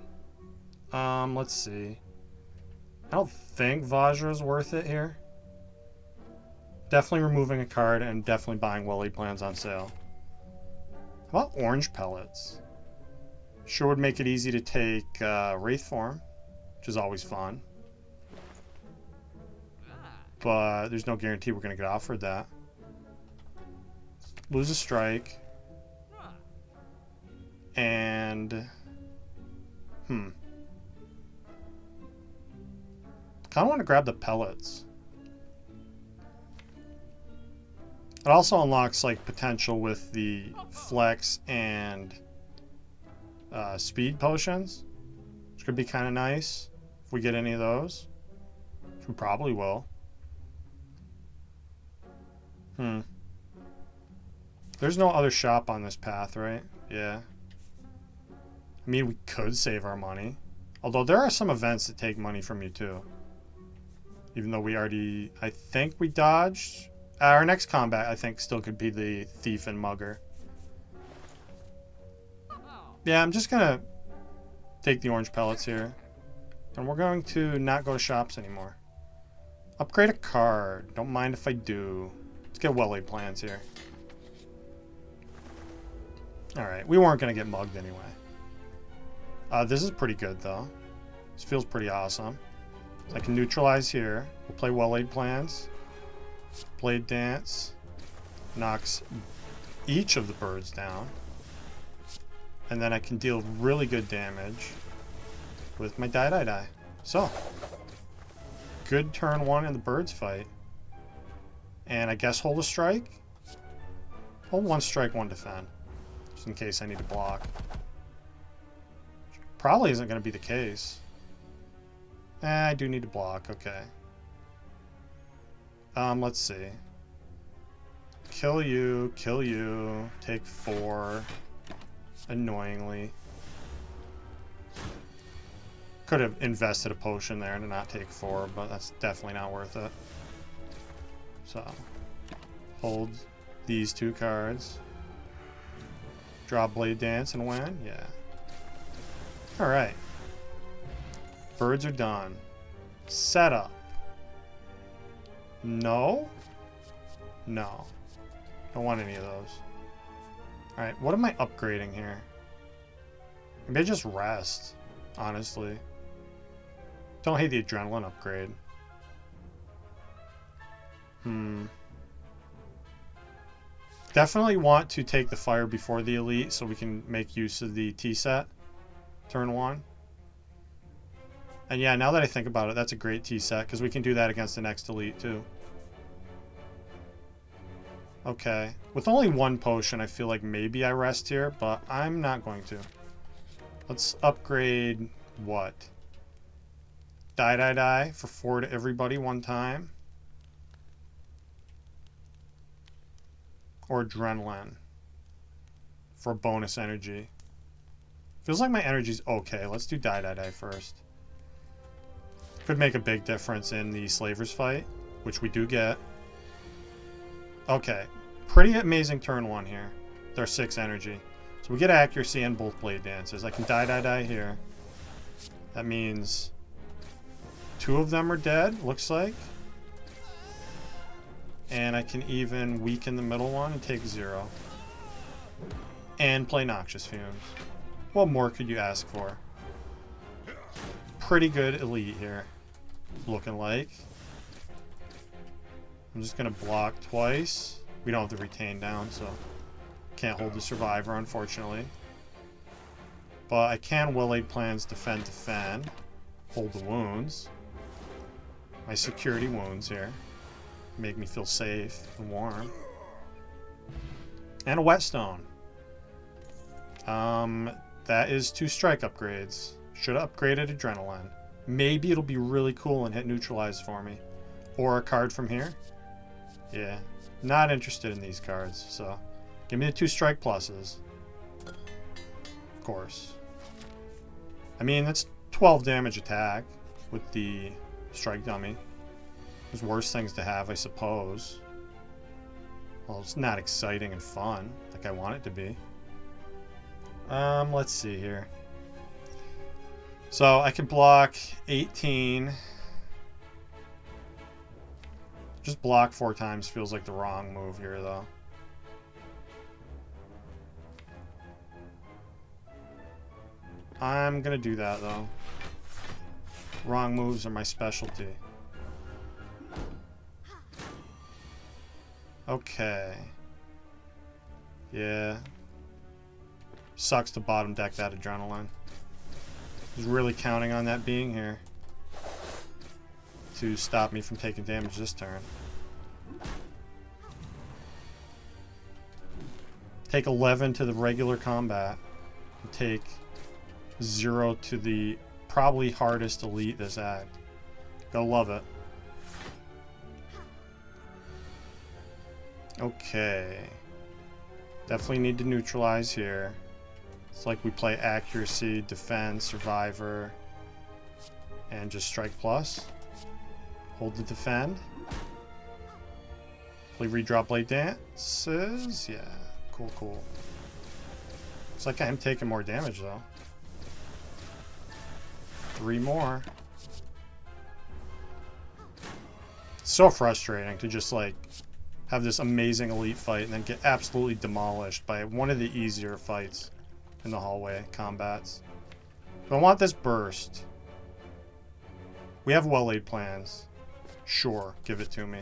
Let's see. I don't think Vajra's worth it here. Definitely removing a card and definitely buying well-laid plans on sale. How about orange pellets? Sure would make it easy to take Wraith form, which is always fun. But there's no guarantee we're going to get offered that. Lose a strike. And... kind of want to grab the pellets. It also unlocks like potential with the flex and speed potions, which could be kind of nice if we get any of those, which we probably will. There's no other shop on this path, right? Yeah. I mean, we could save our money. Although there are some events that take money from you too. Even though we already... I think we dodged. Our next combat, I think, still could be the Thief and Mugger. Yeah, I'm just going to take the orange pellets here. And we're going to not go to shops anymore. Upgrade a card. Don't mind if I do. Let's get well-laid plans here. Alright, we weren't going to get mugged anyway. This is pretty good, though. This feels pretty awesome. So I can neutralize here. We'll play well-laid plans. Blade Dance knocks each of the birds down. And then I can deal really good damage with my die. So, good turn 1 in the birds fight. And I guess hold a strike? Hold 1 strike, 1 defend. Just in case I need to block. Probably isn't going to be the case. I do need to block, okay. Let's see. Kill you, take 4. Annoyingly. Could have invested a potion there to not take 4, but that's definitely not worth it. So, hold these 2 cards. Draw Blade Dance and win? Yeah. Alright. Birds are done. Setup. No? No. Don't want any of those. Alright, what am I upgrading here? Maybe I just rest, honestly. Don't hate the adrenaline upgrade. Definitely want to take the fire before the elite so we can make use of the T-set. Turn 1. And yeah, now that I think about it, that's a great T-set because we can do that against the next elite too. Okay. With only 1 potion, I feel like maybe I rest here, but I'm not going to. Let's upgrade what? Die for 4 to everybody 1 time. Or adrenaline for bonus energy. Feels like my energy's okay. Let's do die first. Could make a big difference in the slavers fight, which we do get. Okay, pretty amazing turn 1 here. They're 6 energy. So we get accuracy and both blade dances. I can die here. That means 2 of them are dead, looks like. And I can even weaken the middle one and take 0. And play Noxious Fumes. What more could you ask for? Pretty good elite here. Looking like. I'm just going to block twice. We don't have the retain down, so can't hold the survivor, unfortunately. But I can well-laid plans defend. Hold the wounds. My security wounds here. Make me feel safe and warm. And a whetstone. That is 2 strike upgrades. Should have upgraded adrenaline. Maybe it'll be really cool and hit neutralize for me. Or a card from here. Yeah. Not interested in these cards, so give me the 2 strike pluses. Of course. I mean, that's 12 damage attack with the strike dummy. There's worse things to have, I suppose. Well, it's not exciting and fun like I want it to be. Let's see here. So I can block 18. Just block 4 times feels like the wrong move here, though. I'm gonna do that, though. Wrong moves are my specialty. Okay. Yeah. Sucks to bottom deck that adrenaline. Was really counting on that being here to stop me from taking damage this turn. Take 11 to the regular combat. And take 0 to the probably hardest elite this act. Gotta love it. Okay. Definitely need to neutralize here. It's like we play accuracy, defense, survivor, and just strike plus. Hold the defend. Play redraw blade dances. Yeah, cool. Looks like I am taking more damage though. 3 more. It's so frustrating to just like have this amazing elite fight and then get absolutely demolished by one of the easier fights in the hallway combats. So I want this burst. We have well-laid plans. Sure, give it to me.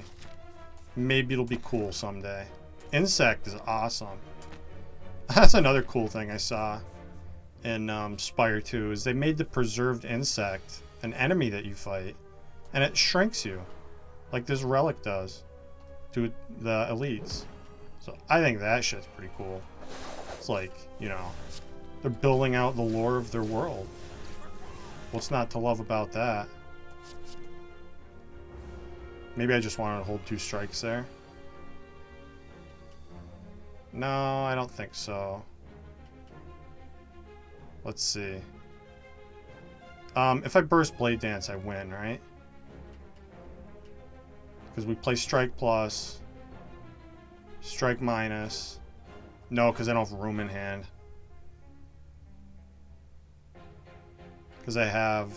Maybe it'll be cool someday. Insect is awesome. That's another cool thing I saw in Spire 2, is they made the preserved insect an enemy that you fight, and it shrinks you, like this relic does to the elites. So I think that shit's pretty cool. It's like, you know, they're building out the lore of their world. What's not to love about that? Maybe I just wanted to hold 2 strikes there. No, I don't think so. Let's see. If I burst Blade Dance, I win, right? Because we play Strike Plus, Strike Minus. No, because I don't have room in hand. Because I have...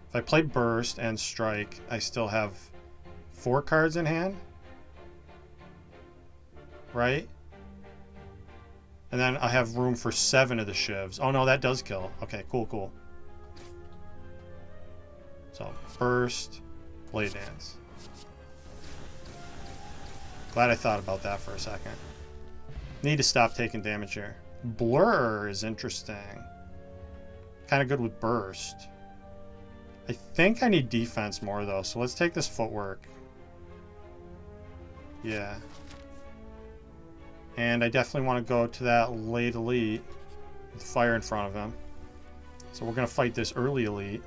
If I play Burst and Strike, I still have 4 cards in hand. Right? And then I have room for 7 of the shivs. Oh no, that does kill. Okay, cool, cool. So, Burst, Blade Dance. Glad I thought about that for a second. Need to stop taking damage here. Blur is interesting. Kind of good with Burst. I think I need defense more though, so let's take this footwork. Yeah. And I definitely want to go to that late elite with fire in front of him. So we're going to fight this early elite.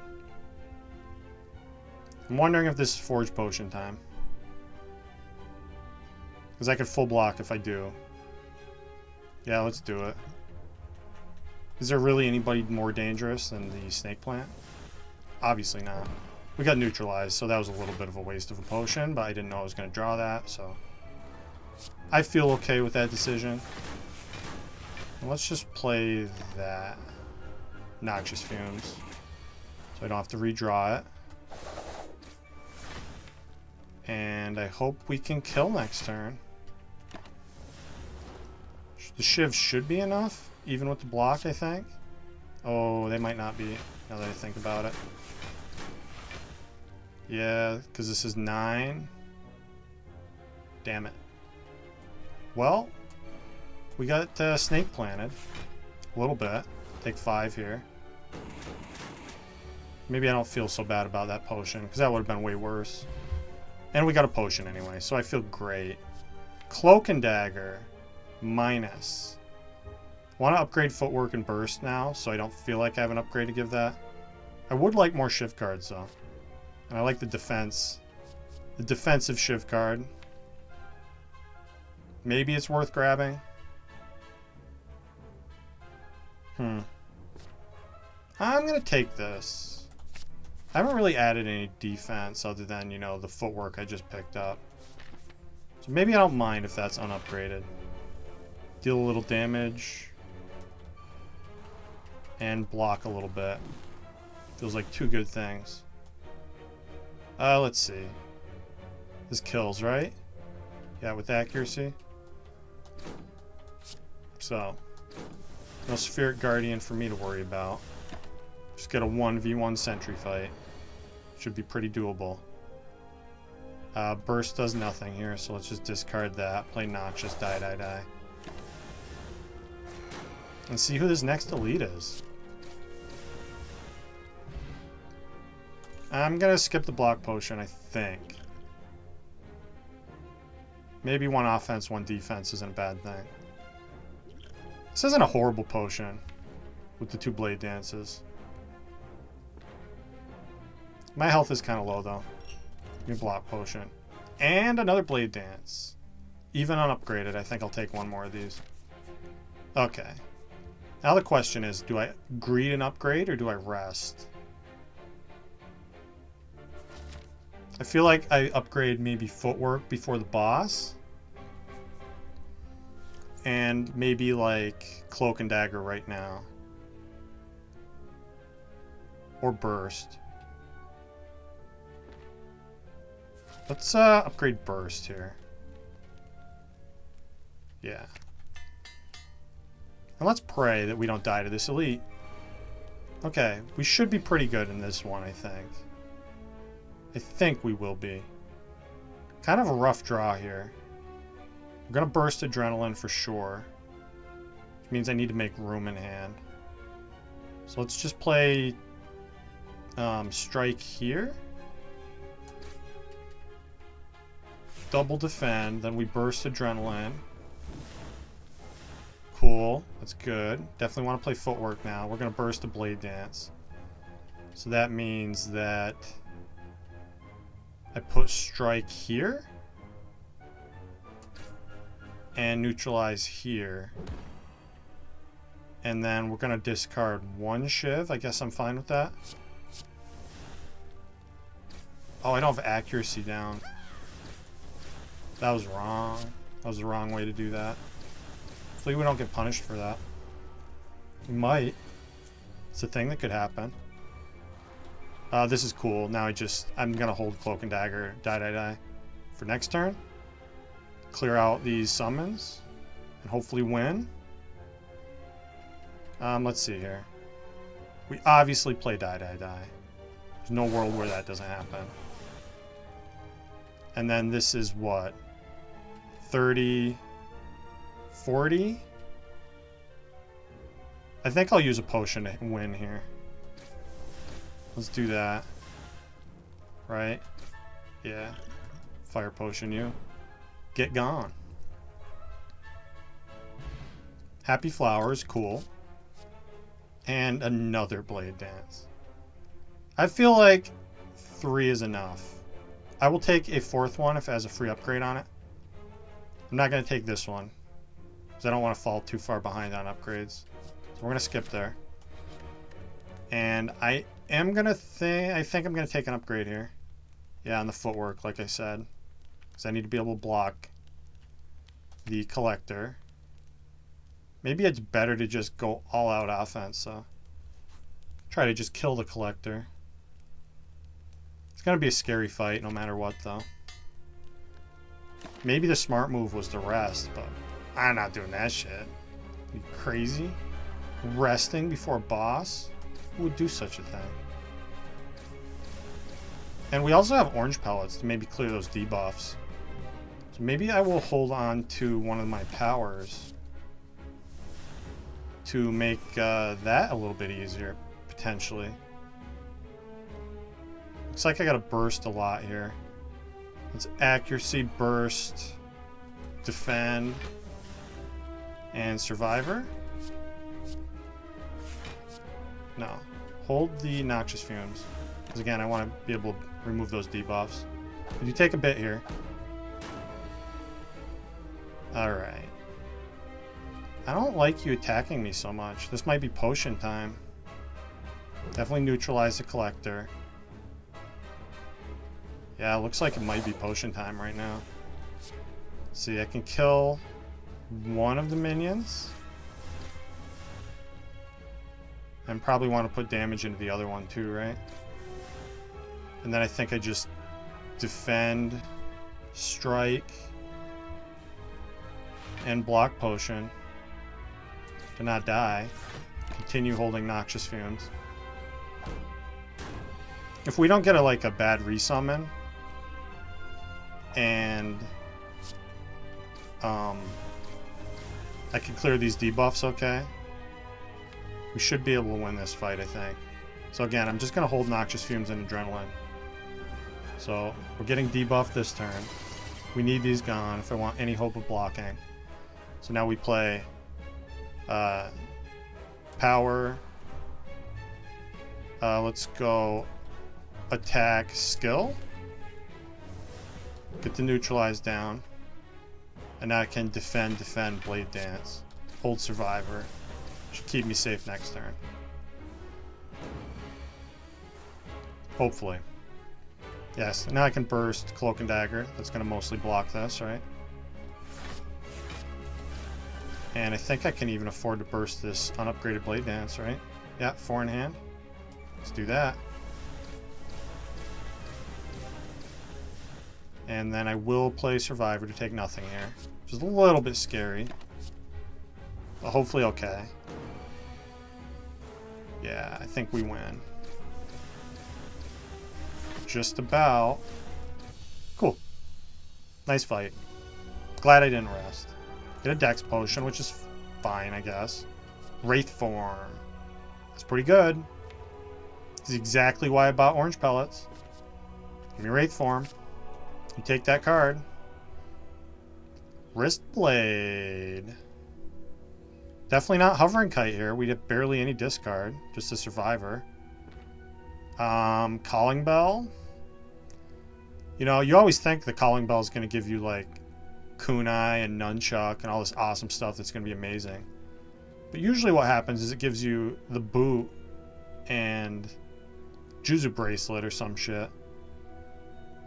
I'm wondering if this is Forge Potion time. Because I could full block if I do. Yeah, let's do it. Is there really anybody more dangerous than the Snake Plant? Obviously not. We got neutralized, so that was a little bit of a waste of a potion, but I didn't know I was going to draw that, so... I feel okay with that decision. Let's just play that. Noxious Fumes. So I don't have to redraw it. And I hope we can kill next turn. The Shiv should be enough, even with the block, I think. Oh, they might not be, now that I think about it. Yeah, because this is 9. Damn it. Well, we got Snake planted. A little bit. Take 5 here. Maybe I don't feel so bad about that potion, because that would have been way worse. And we got a potion anyway, so I feel great. Cloak and Dagger. Minus. I want to upgrade Footwork and Burst now, so I don't feel like I have an upgrade to give that. I would like more Shiv cards, though. And I like the defense. The defensive Shiv card. Maybe it's worth grabbing. I'm going to take this. I haven't really added any defense other than, you know, the footwork I just picked up. So maybe I don't mind if that's unupgraded. Deal a little damage. And block a little bit. Feels like 2 good things. Let's see. This kills, right? Yeah, with accuracy. So, no Spheric Guardian for me to worry about. Just get a 1v1 sentry fight. Should be pretty doable. Burst does nothing here, so let's just discard that. Play Noxious, die. And see who this next elite is. I'm gonna skip the block potion, I think. Maybe 1 offense, 1 defense isn't a bad thing. This isn't a horrible potion with the 2 Blade Dances. My health is kind of low, though. New block potion. And another Blade Dance. Even unupgraded, I think I'll take 1 more of these. Okay. Now the question is, do I greed an upgrade or do I rest? I feel like I upgrade maybe Footwork before the boss. And maybe like Cloak and Dagger right now. Or Burst. Let's upgrade Burst here. Yeah. And let's pray that we don't die to this elite. Okay, we should be pretty good in this one, I think. I think we will be. Kind of a rough draw here. I'm going to burst Adrenaline for sure. Which means I need to make room in hand. So let's just play Strike here. Double defend, then we burst Adrenaline. Cool, that's good. Definitely want to play Footwork now. We're going to burst a Blade Dance. So that means that I put Strike here. And neutralize here. And then we're going to discard one Shiv. I guess I'm fine with that. Oh, I don't have accuracy down. That was wrong. That was the wrong way to do that. Hopefully we don't get punished for that. We might. It's a thing that could happen. This is cool. Now I'm going to hold Cloak and Dagger. Die. For next turn. Clear out these summons. And hopefully win. Let's see here. We obviously play die. There's no world where that doesn't happen. And then this is what? 30, 40? I think I'll use a potion to win here. Let's do that. Right? Yeah. Fire potion you. Get gone. Happy Flowers, cool. And another Blade Dance. I feel like 3 is enough. I will take a 4th one if it has a free upgrade on it. I'm not going to take this one, because I don't want to fall too far behind on upgrades. So we're going to skip there. And I am going to I think I'm going to take an upgrade here. Yeah, on the Footwork, like I said. Because I need to be able to block the Collector. Maybe it's better to just go all out offense, so try to just kill the Collector. It's going to be a scary fight no matter what, though. Maybe the smart move was to rest, but I'm not doing that shit. Are you crazy? Resting before a boss? Who would do such a thing? And we also have orange pellets to maybe clear those debuffs. So maybe I will hold on to one of my powers to make that a little bit easier, potentially. Looks like I gotta burst a lot here. It's accuracy, burst, defend, and survivor. No. Hold the Noxious Fumes. Because again, I want to be able to remove those debuffs. You take a bit here. Alright. I don't like you attacking me so much. This might be potion time. Definitely neutralize the Collector. Yeah, it looks like it might be potion time right now. Let's see, I can kill one of the minions. And probably want to put damage into the other one too, right? And then I think I just defend, strike, and block potion to not die. Continue holding Noxious Fumes. If we don't get a bad resummon, and I can clear these debuffs okay, we should be able to win this fight, I think. So again, I'm just going to hold Noxious Fumes and Adrenaline. So we're getting debuffed this turn. We need these gone if I want any hope of blocking. So now we play power. Let's go attack skill. Get the neutralize down. And now I can defend, Blade Dance. Hold survivor. Should keep me safe next turn. Hopefully. Yes, now I can burst Cloak and Dagger. That's going to mostly block this, right? And I think I can even afford to burst this unupgraded Blade Dance, right? Yeah, 4 in hand. Let's do that. And then I will play Survivor to take nothing here. Which is a little bit scary. But hopefully okay. Yeah, I think we win. just about. Cool. Nice fight. Glad I didn't rest. Get a dex potion, which is fine, I guess. Wraith form. That's pretty good. This is exactly why I bought orange pellets. Give me Wraith form. You take that card. Wrist blade. Definitely not hovering kite here. We have barely any discard. Just a survivor. Calling bell. You know, you always think the calling bell is going to give you like kunai and nunchuck and all this awesome stuff that's going to be amazing. But usually what happens is it gives you the boot and Juzu bracelet or some shit.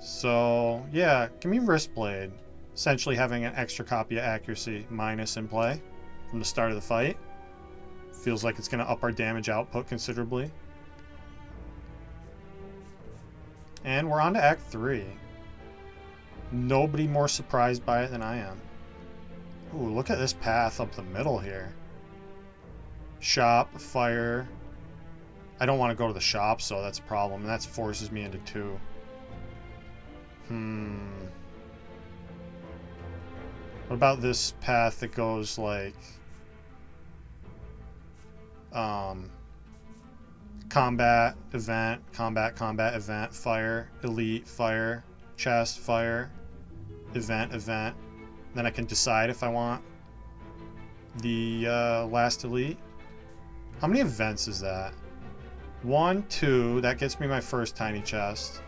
So, yeah, give me wrist blade. Essentially having an extra copy of accuracy minus in play from the start of the fight. Feels like it's going to up our damage output considerably. And we're on to Act 3. Nobody more surprised by it than I am. Ooh, look at this path up the middle here. Shop, fire. I don't want to go to the shop, so that's a problem. And that forces me into 2. What about this path that goes like combat, event, combat, event, fire, elite, fire, chest, fire, event. Then I can decide if I want the last elite. How many events is that? 1, 2. That gets me my first tiny chest.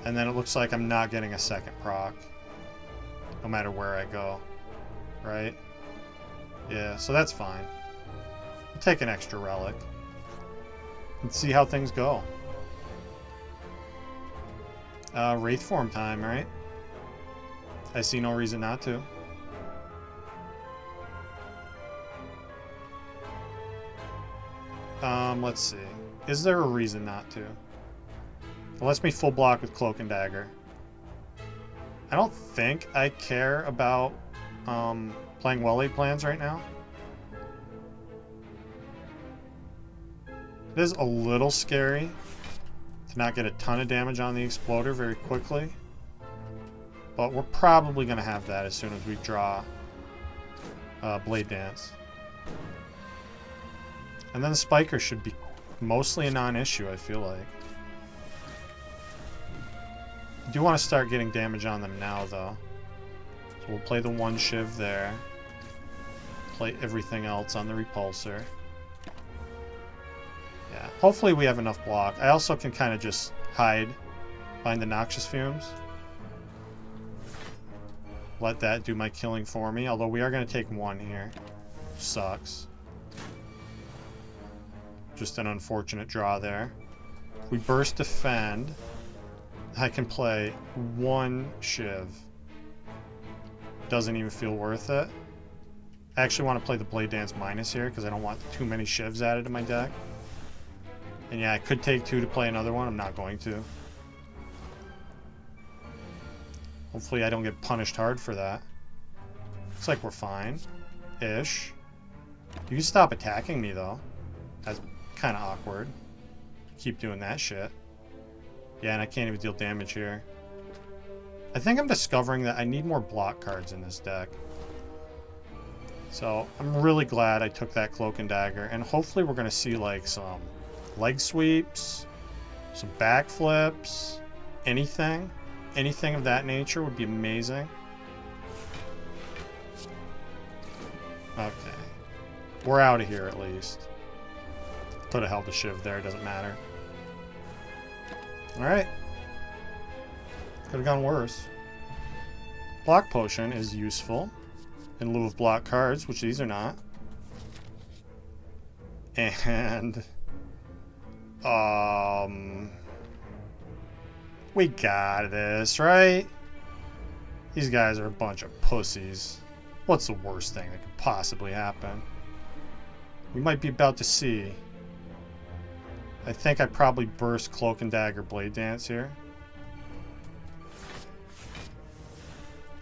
And then it looks like I'm not getting a second proc. No matter where I go. Right? Yeah, so that's fine. I'll take an extra relic. And see how things go. Wraith form time, right? I see no reason not to. Let's see. Is there a reason not to? It lets me full block with Cloak and Dagger. I don't think I care about playing well-laid plans right now. It is a little scary to not get a ton of damage on the Exploder very quickly. But we're probably going to have that as soon as we draw Blade Dance. And then the Spiker should be mostly a non-issue, I feel like. I do want to start getting damage on them now, though. So we'll play the 1 Shiv there. Play everything else on the Repulsor. Yeah, hopefully we have enough block. I also can kind of just hide behind the Noxious Fumes. Let that do my killing for me, although we are going to take 1 here. Sucks. Just an unfortunate draw there. If we burst defend, I can play 1 Shiv. Doesn't even feel worth it. I actually want to play the Blade Dance minus here because I don't want too many Shivs added to my deck. And yeah, I could take 2 to play another one. I'm not going to. Hopefully I don't get punished hard for that. Looks like we're fine. Ish. You can stop attacking me, though. That's kind of awkward. Keep doing that shit. Yeah, and I can't even deal damage here. I think I'm discovering that I need more block cards in this deck. So I'm really glad I took that Cloak and Dagger. And hopefully we're going to see like some leg sweeps, some backflips, anything. Anything of that nature would be amazing. Okay. We're out of here at least. Could have held the Shiv there, doesn't matter. Alright. Could have gone worse. Block Potion is useful in lieu of block cards, which these are not. And we got this, right? These guys are a bunch of pussies. What's the worst thing that could possibly happen? We might be about to see. I think I probably burst Cloak and Dagger Blade Dance here.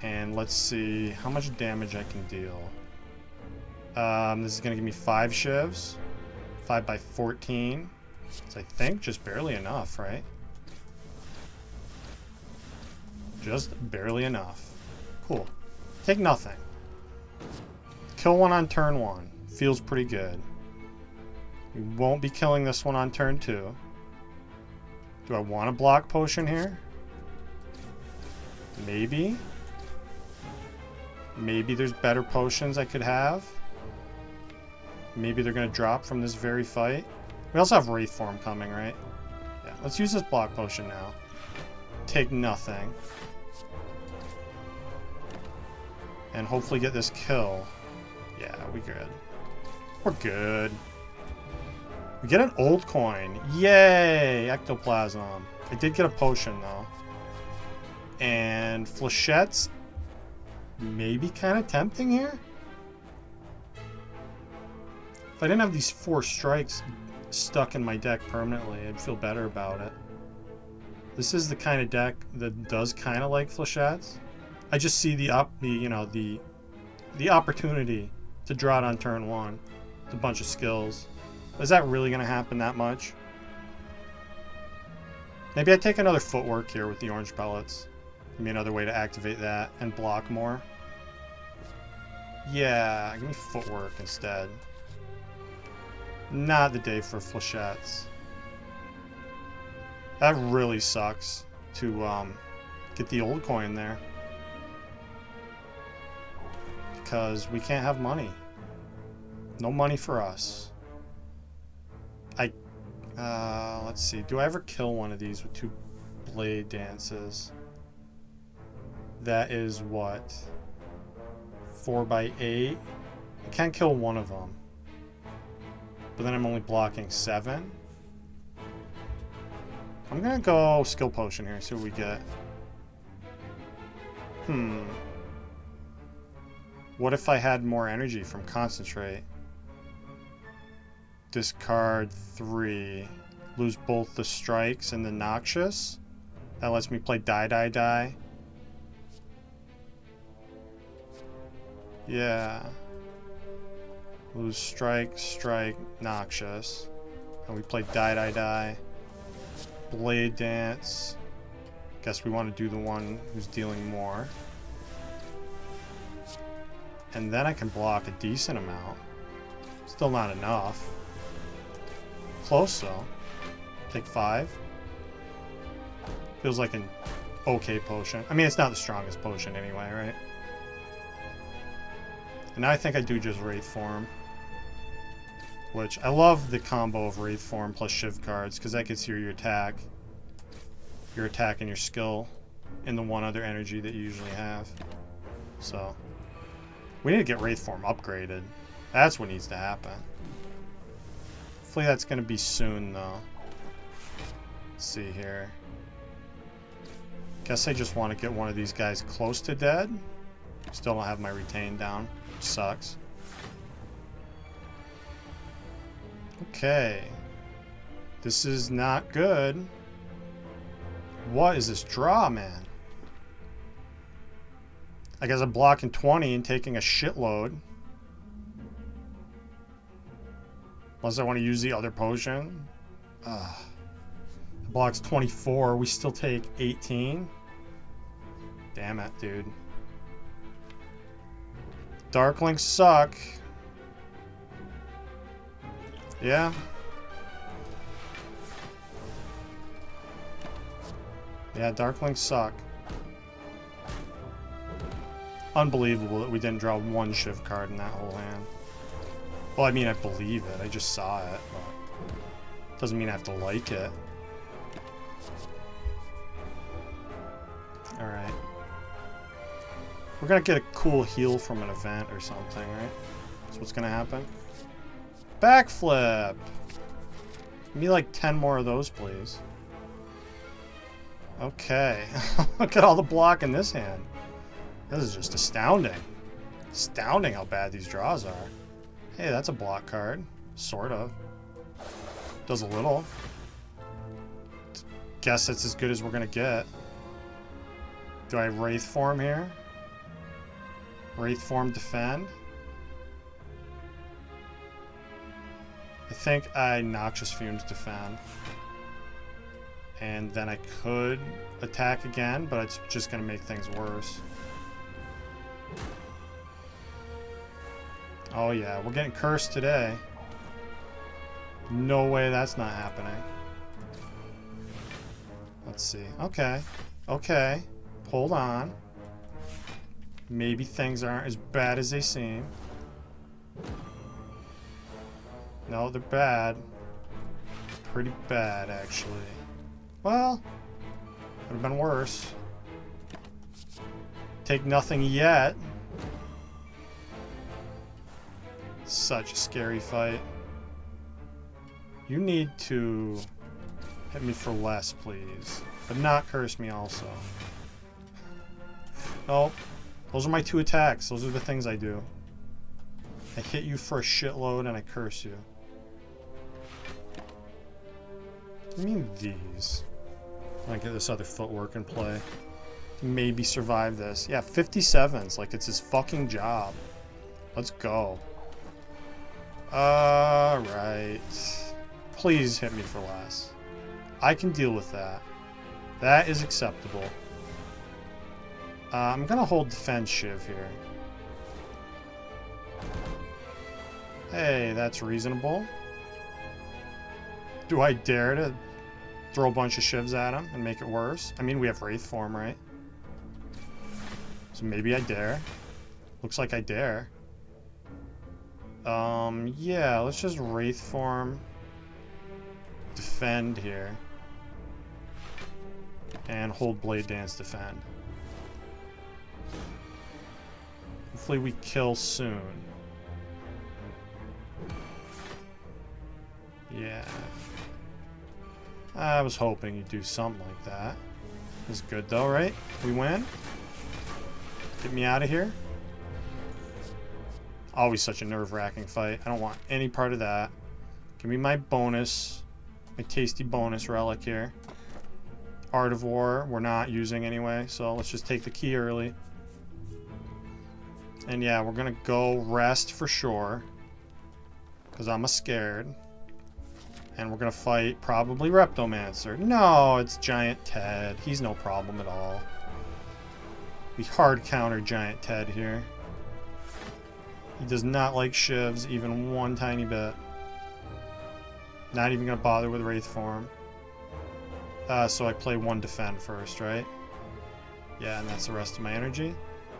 And let's see how much damage I can deal. This is going to give me 5 Shivs. 5 by 14. So I think just barely enough, right? Just barely enough. Cool. Take nothing. Kill one on turn 1. Feels pretty good. We won't be killing this one on turn 2. Do I want a block potion here? Maybe. Maybe there's better potions I could have. Maybe they're going to drop from this very fight. We also have Wraith Form coming, right? Yeah, let's use this block potion now. Take nothing. And hopefully get this kill. Yeah, we good. We're good. We get an old coin. Yay! Ectoplasm. I did get a potion, though. And flechettes. Maybe kind of tempting here? If I didn't have these 4 strikes stuck in my deck permanently, I'd feel better about it. This is the kind of deck that does kind of like flechettes. I just see the opportunity to draw it on turn 1 with a bunch of skills. Is that really going to happen that much? Maybe I take another footwork here with the orange pellets. Give me another way to activate that and block more. Yeah, give me footwork instead. Not the day for flechettes. That really sucks to get the old coin there. Because we can't have money. No money for us. Let's see. Do I ever kill one of these with 2 blade dances? That is what? 4x8? I can't kill one of them. But then I'm only blocking 7. I'm gonna go skill potion here, see what we get. What if I had more energy from concentrate? Discard 3. Lose both the strikes and the noxious. That lets me play die. Yeah. Lose strike, noxious. And we play die. Blade dance. Guess we want to do the one who's dealing more. And then I can block a decent amount. Still not enough. Close though. Take 5. Feels like an okay potion. I mean, it's not the strongest potion anyway, right? And now I think I do just Wraith Form. Which, I love the combo of Wraith Form plus Shiv cards, because that gets you your attack and your skill in the one other energy that you usually have. So, we need to get Wraith Form upgraded. That's what needs to happen. Hopefully that's going to be soon, though. Let's see here. Guess I just want to get one of these guys close to dead. Still don't have my retain down, which sucks. Okay. This is not good. What is this draw, man? I guess I'm blocking 20 and taking a shitload. Unless I want to use the other potion. It blocks 24. We still take 18. Damn it, dude. Darklings suck. Yeah. Yeah, Darklings suck. Unbelievable that we didn't draw 1 Shiv card in that whole hand. Well, I mean, I believe it. I just saw it, but doesn't mean I have to like it. Alright. We're gonna get a cool heal from an event or something, right? That's what's gonna happen. Backflip! Give me like 10 more of those, please. Okay. Look at all the block in this hand. This is just astounding. Astounding how bad these draws are. Hey, that's a block card. Sort of. Does a little. Guess that's as good as we're gonna get. Do I Wraith Form here? Wraith Form defend? I think I Noxious Fumes defend. And then I could attack again, but it's just going to make things worse. Oh yeah, we're getting cursed today. No way that's not happening. Let's see. Okay. Okay. Hold on. Maybe things aren't as bad as they seem. No, they're bad. Pretty bad, actually. Well, would have been worse. Take nothing yet. Such a scary fight. You need to hit me for less, please. But not curse me also. Nope. Those are my 2 attacks. Those are the things I do. I hit you for a shitload and I curse you. I mean these. I get this other footwork in play. Maybe survive this. Yeah, 57s. Like it's his fucking job. Let's go. Alright. Please hit me for less. I can deal with that. That is acceptable. I'm gonna hold defense shiv here. Hey, that's reasonable. Do I dare to throw a bunch of shivs at him and make it worse? I mean, we have Wraith form, right? So maybe I dare. Looks like I dare. Yeah, let's just Wraith form. Defend here. And hold Blade Dance defend. Hopefully we kill soon. Yeah. I was hoping you'd do something like that. It's good though, right? We win? Get me out of here. Always such a nerve-wracking fight. I don't want any part of that. Give me my bonus. My tasty bonus relic here. Art of War, we're not using anyway, so let's just take the key early. And yeah, we're gonna go rest for sure. Because I'm scared. And we're gonna fight probably Reptomancer. No, it's Giant Ted. He's no problem at all. We hard counter Giant Ted here. He does not like shivs even one tiny bit. Not even gonna bother with Wraith form. So I play 1 defend first, right? Yeah, and that's the rest of my energy.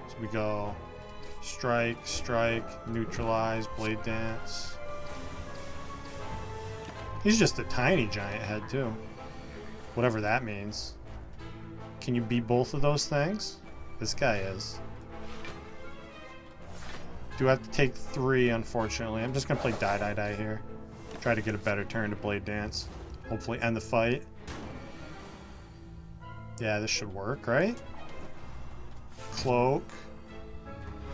So we go strike, strike, neutralize, blade dance. He's just a tiny giant head too. Whatever that means. Can you beat both of those things? This guy is. Do have to take 3, unfortunately. I'm just gonna play die here. Try to get a better turn to blade dance. Hopefully end the fight. Yeah, this should work, right? Cloak.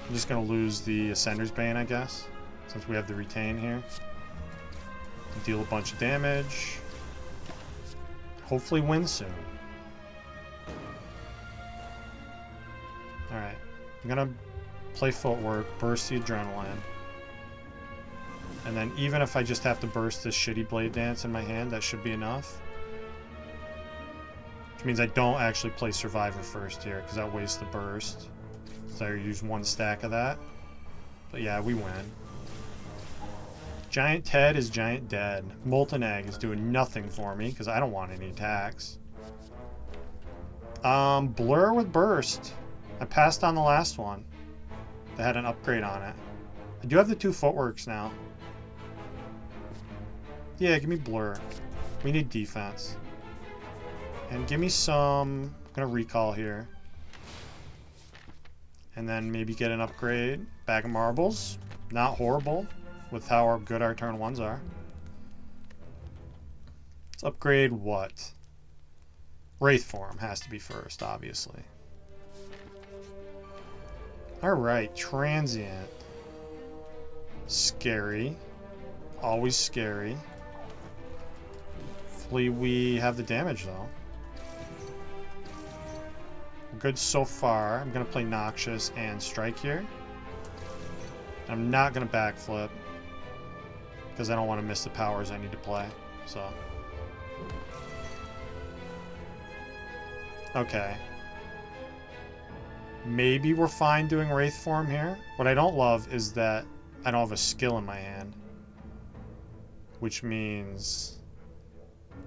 I'm just gonna lose the Ascender's Bane, I guess, since we have the retain here. Deal a bunch of damage. Hopefully win soon. Alright. I'm gonna play footwork, burst the adrenaline. And then even if I just have to burst this shitty blade dance in my hand, that should be enough. Which means I don't actually play Survivor first here, because that wastes the burst. So I use 1 stack of that. But yeah, we win. Giant Ted is giant dead. Molten Egg is doing nothing for me, because I don't want any attacks. Blur with burst. I passed on the last one. They had an upgrade on it. I do have the 2 footworks now. Yeah, give me blur. We need defense. And give me some... I'm going to recall here. And then maybe get an upgrade. Bag of marbles. Not horrible with how good our turn 1s are. Let's upgrade what? Wraith form has to be first, obviously. Alright, transient. Scary. Always scary. Hopefully we have the damage though. Good so far. I'm going to play Noxious and Strike here. I'm not going to backflip because I don't want to miss the powers I need to play. So Okay. Maybe we're fine doing Wraith form here. What I don't love is that I don't have a skill in my hand. Which means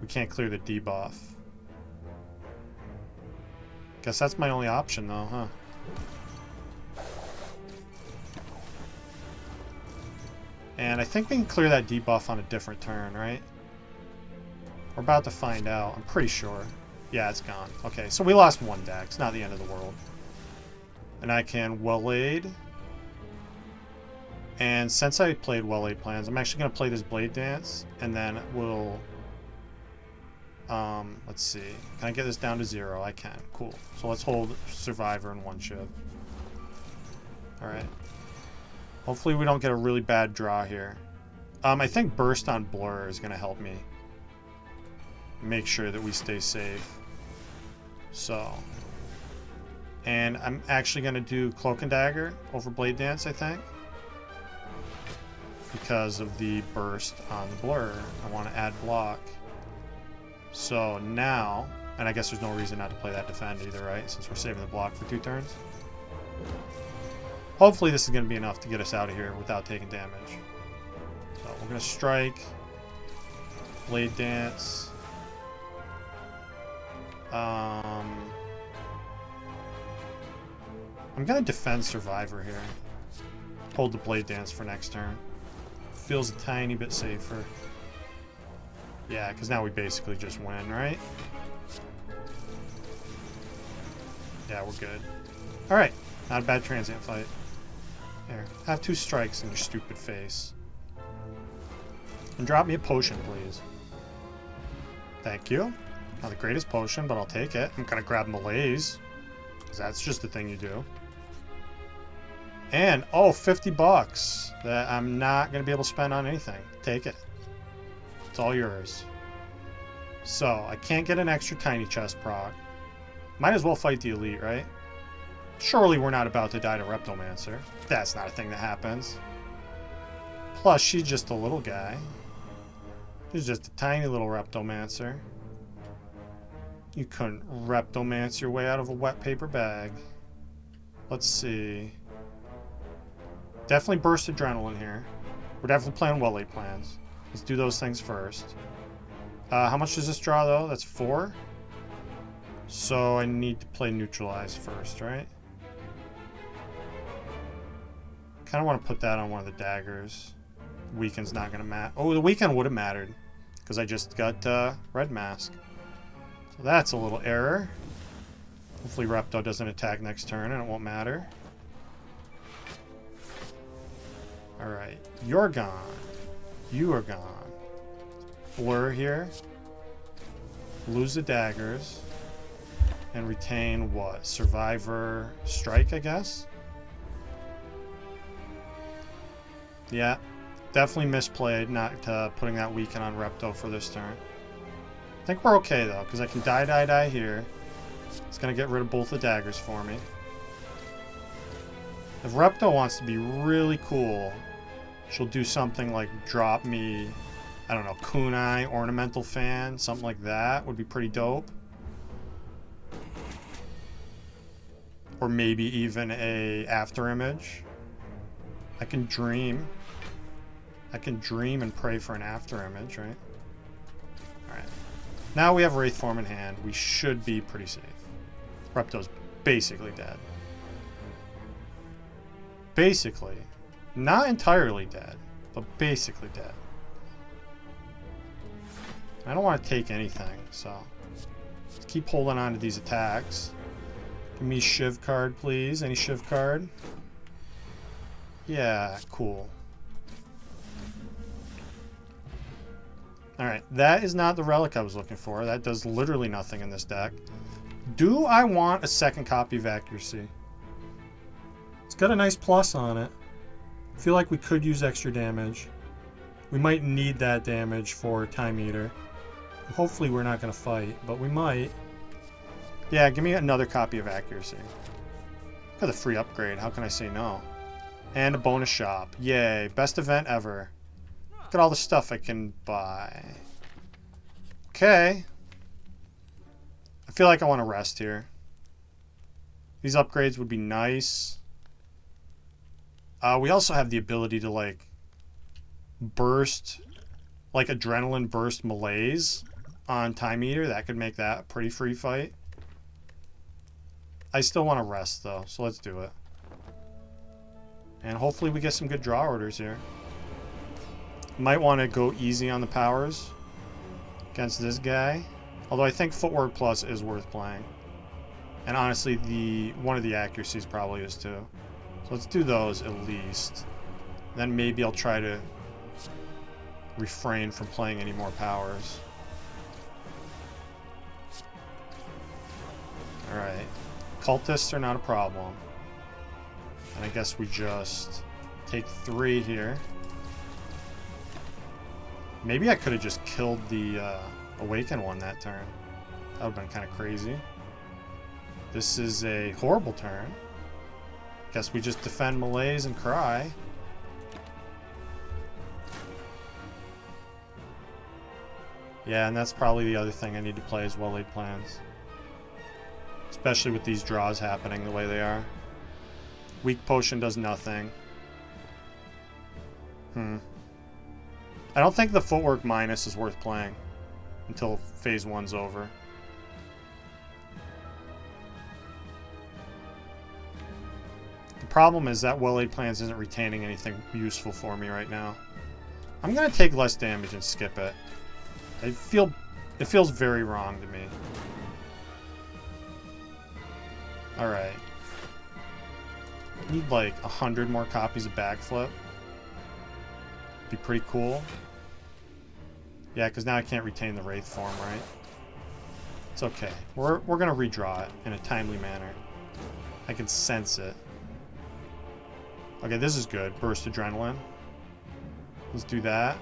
we can't clear the debuff. Guess that's my only option though, huh? And I think we can clear that debuff on a different turn, right? We're about to find out. I'm pretty sure. Yeah, it's gone. Okay, so we lost one deck. It's not the end of the world. And I can Well-Aid. And since I played Well-Aid Plans, I'm actually going to play this Blade Dance. And then we'll... let's see. Can I get this down to 0? I can. Cool. So let's hold Survivor in one shiv. Alright. Hopefully we don't get a really bad draw here. I think Burst on Blur is going to help me make sure that we stay safe. So, and I'm actually going to do Cloak and Dagger over Blade Dance, I think, because of the Burst on Blur. I want to add block. So now, and I guess there's no reason not to play that Defend either, right? Since we're saving the block for 2 turns. Hopefully this is going to be enough to get us out of here without taking damage. So we're going to strike, Blade Dance. I'm going to defend Survivor here. Hold the Blade Dance for next turn. Feels a tiny bit safer. Yeah, because now we basically just win, right? Yeah, we're good. Alright, not a bad transient fight. Here, have 2 strikes in your stupid face. And drop me a potion, please. Thank you. Not the greatest potion, but I'll take it. I'm gonna grab Malaise, because that's just the thing you do. And, oh, 50 bucks that I'm not gonna be able to spend on anything. Take it. It's all yours. So, I can't get an extra tiny chest proc. Might as well fight the elite, right? Surely we're not about to die to Reptomancer. That's not a thing that happens. Plus, she's just a little guy. She's just a tiny little Reptomancer. You couldn't Reptomance your way out of a wet paper bag. Let's see. Definitely burst adrenaline here. We're definitely playing Well-Laid Plans. Let's do those things first. How much does this draw, though? That's 4. So I need to play Neutralize first, right? Kind of want to put that on one of the daggers. Weaken's not going to matter. Oh, the Weaken would have mattered, because I just got Red Mask. So that's a little error. Hopefully Repto doesn't attack next turn and it won't matter. Alright, you're gone. You are gone. Blur here. Lose the daggers. And retain what? Survivor Strike, I guess? Yeah. Definitely misplayed not putting that Weaken on Repto for this turn. I think we're okay, though, because I can die here. It's going to get rid of both the daggers for me. If Repto wants to be really cool, she'll do something like drop me, I don't know, Kunai, Ornamental Fan, something like that would be pretty dope. Or maybe even a After Image. I can dream. I can dream and pray for an After Image, right? Alright. Now we have Wraith Form in hand. We should be pretty safe. Repto's basically dead. Basically. Not entirely dead, but basically dead. I don't want to take anything, so let's keep holding on to these attacks. Give me a Shiv card, please. Any Shiv card? Yeah, cool. Alright, that is not the relic I was looking for. That does literally nothing in this deck. Do I want a second copy of Accuracy? It's got a nice plus on it. I feel like we could use extra damage. We might need that damage for Time Eater. Hopefully we're not going to fight, but we might. Yeah, give me another copy of Accuracy. For the free upgrade, how can I say no? And a bonus shop. Yay, best event ever. Look at all the stuff I can buy. Okay. I feel feel like I want to rest here. These upgrades would be nice. We also have the ability to, like, burst, like, adrenaline burst malaise on Time Eater. That could make that a pretty free fight. I still want to rest, though, so let's do it. And hopefully we get some good draw orders here. Might want to go easy on the powers against this guy. Although I think Footwork Plus is worth playing. And honestly, one of the accuracies probably is too. So let's do those at least. Then maybe I'll try to refrain from playing any more powers. Alright. Cultists are not a problem. And I guess we just take 3 here. Maybe I could have just killed the Awaken one that turn. That would have been kind of crazy. This is a horrible turn. Guess we just defend Malaise and Cry. Yeah, and that's probably the other thing I need to play is Well-Laid Plans. Especially with these draws happening the way they are. Weak Potion does nothing. I don't think the Footwork minus is worth playing until phase 1's over. The problem is that Well-Laid Plans isn't retaining anything useful for me right now. I'm going to take less damage and skip it. It feels very wrong to me. Alright. Need like 100 more copies of Backflip. Be pretty cool. Yeah, because now I can't retain the Wraith form, right? It's okay. We're going to redraw it in a timely manner. I can sense it. Okay, this is good. Burst Adrenaline. Let's do that.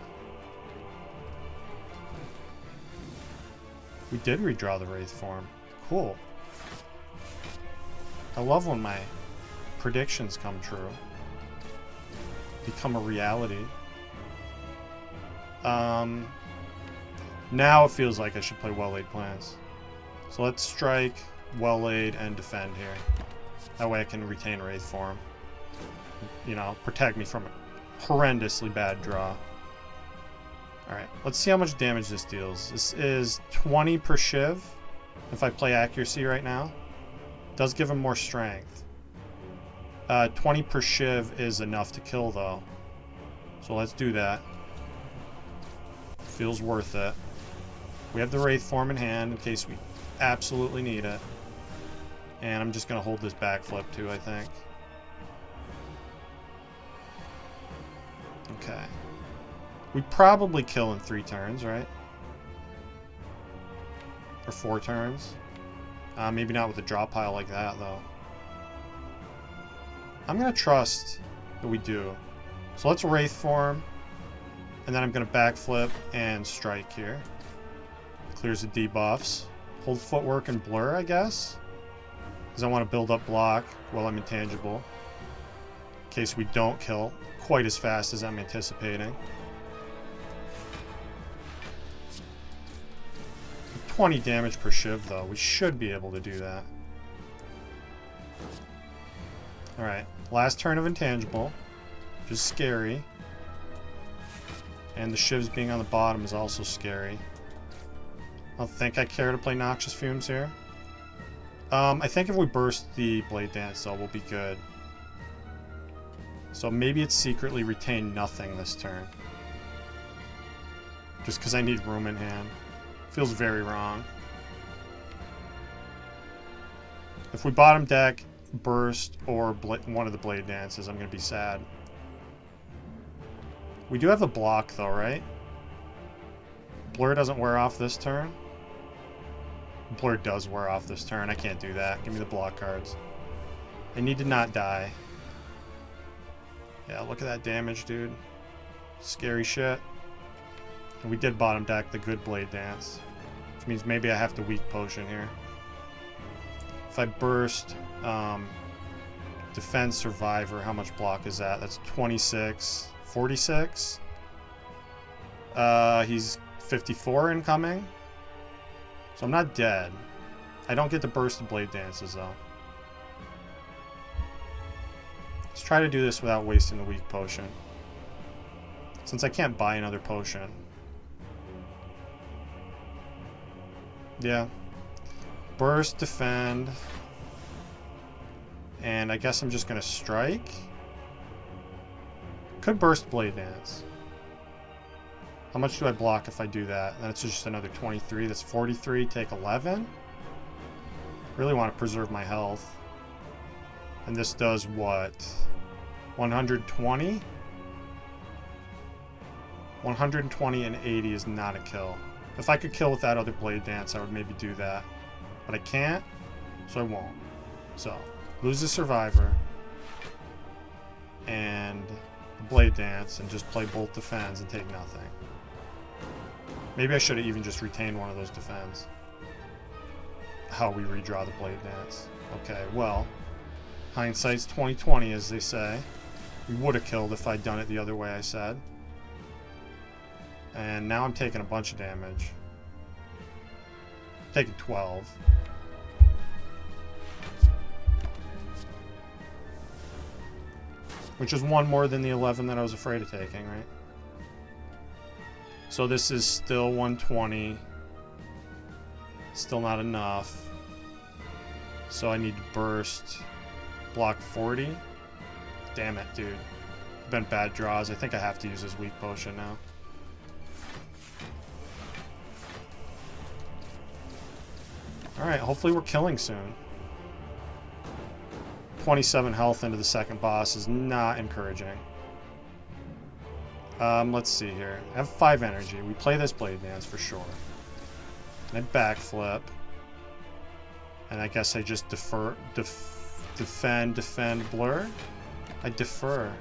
We did redraw the Wraith form. Cool. I love when my predictions come true. Become a reality. Now it feels like I should play Well-Laid Plans. So let's strike, Well-Laid, and defend here. That way I can retain Wraith form. You know, protect me from a horrendously bad draw. Alright, let's see how much damage this deals. This is 20 per Shiv, if I play accuracy right now. Does give him more strength. 20 per Shiv is enough to kill, though. So let's do that. Feels worth it. We have the Wraith form in hand in case we absolutely need it. And I'm just going to hold this backflip, too, I think. Okay. We probably kill in 3 turns, right? Or 4 turns. Maybe not with a draw pile like that, though. I'm going to trust that we do. So let's Wraith form. And then I'm going to backflip and strike here. Clears the debuffs. Hold Footwork and Blur, I guess. Because I want to build up block while I'm intangible. In case we don't kill quite as fast as I'm anticipating. 20 damage per Shiv, though. We should be able to do that. Alright. Last turn of intangible. Which is scary. And the Shivs being on the bottom is also scary. I don't think I care to play Noxious Fumes here. I think if we burst the Blade Dance, though, we'll be good. So maybe it's secretly retain nothing this turn. Just because I need room in hand. Feels very wrong. If we bottom deck, burst, or one of the Blade Dances, I'm going to be sad. We do have a block, though, right? Blur doesn't wear off this turn. Blur does wear off this turn. I can't do that. Give me the block cards. I need to not die. Yeah, look at that damage, dude. Scary shit. And we did bottom deck the good Blade Dance. Which means maybe I have to weak potion here. If I burst Defense Survivor, how much block is that? That's 26. 46. He's 54 incoming. So I'm not dead. I don't get to burst the blade dances, though. Let's try to do this without wasting the weak potion. Since I can't buy another potion. Yeah. Burst, defend. And I guess I'm just going to strike. Could burst blade dance. How much do I block if I do that? That's just another 23. That's 43. Take 11. Really want to preserve my health. And this does what? 120? 120 and 80 is not a kill. If I could kill with that other blade dance, I would maybe do that. But I can't, so I won't. So, lose the survivor. And the blade dance, and just play both defends and take nothing. Maybe I should have even just retained one of those defends. How we redraw the blade dance. Okay, well, hindsight's 20/20, as they say. We would have killed if I'd done it the other way I said. And now I'm taking a bunch of damage. Taking 12. Which is one more than the 11 that I was afraid of taking, right? So this is still 120. Still not enough. So I need to burst. Block 40. Damn it, dude. Been bad draws. I think I have to use his weak potion now. Alright, hopefully we're killing soon. 27 health into the second boss is not encouraging. Let's see here. I have 5 energy. We play this blade dance for sure. And I backflip. And I guess I just defend, blur. I defer.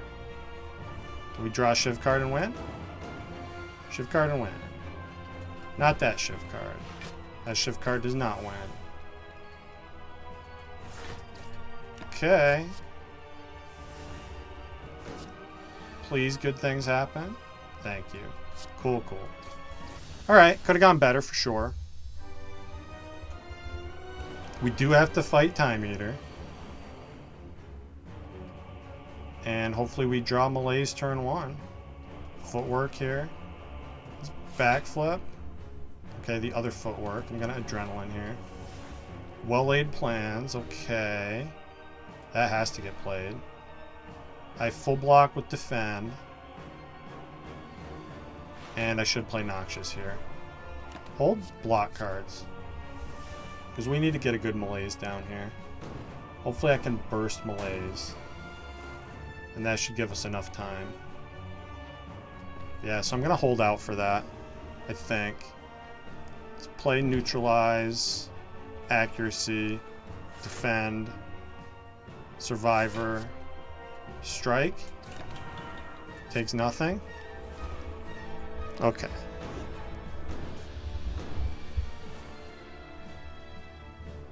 Do we draw a Shiv card and win? Shiv card and win. Not that Shiv card. That Shiv card does not win. Okay. Please, good things happen. Thank you. Cool, cool. Alright, could have gone better for sure. We do have to fight Time Eater. And hopefully we draw Malaise turn 1. Footwork here. Backflip. Okay, the other footwork. I'm gonna adrenaline here. Well-laid plans. Okay. That has to get played. I full block with defend. And I should play Noxious here. Hold block cards. Because we need to get a good Malaise down here. Hopefully I can burst Malaise. And that should give us enough time. Yeah, so I'm going to hold out for that, I think. Let's play Neutralize, Accuracy, Defend, Survivor, Strike. Takes nothing. Okay.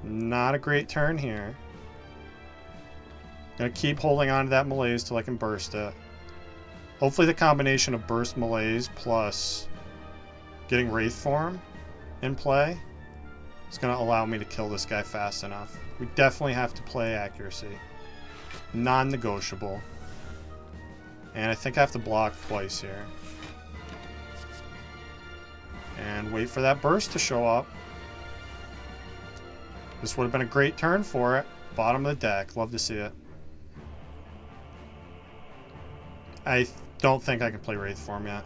Not a great turn here. Gonna keep holding on to that Malaise till I can burst it. Hopefully the combination of burst Malaise plus getting Wraith Form in play is gonna allow me to kill this guy fast enough. We definitely have to play Accuracy. Non-negotiable. And I think I have to block twice here. And wait for that burst to show up. This would have been a great turn for it. Bottom of the deck. Love to see it. I don't think I can play Wraith Form yet.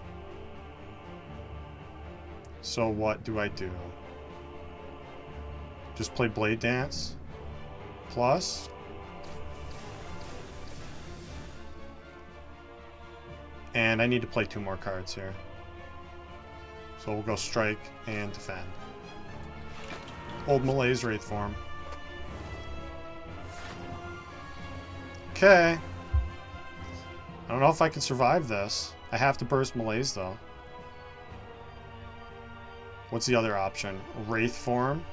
So what do I do? Just play Blade Dance? Plus? And I need to play 2 more cards here. So we'll go Strike and Defend. Old Malaise Wraith Form. Okay. I don't know if I can survive this. I have to burst Malaise though. What's the other option? Wraith Form.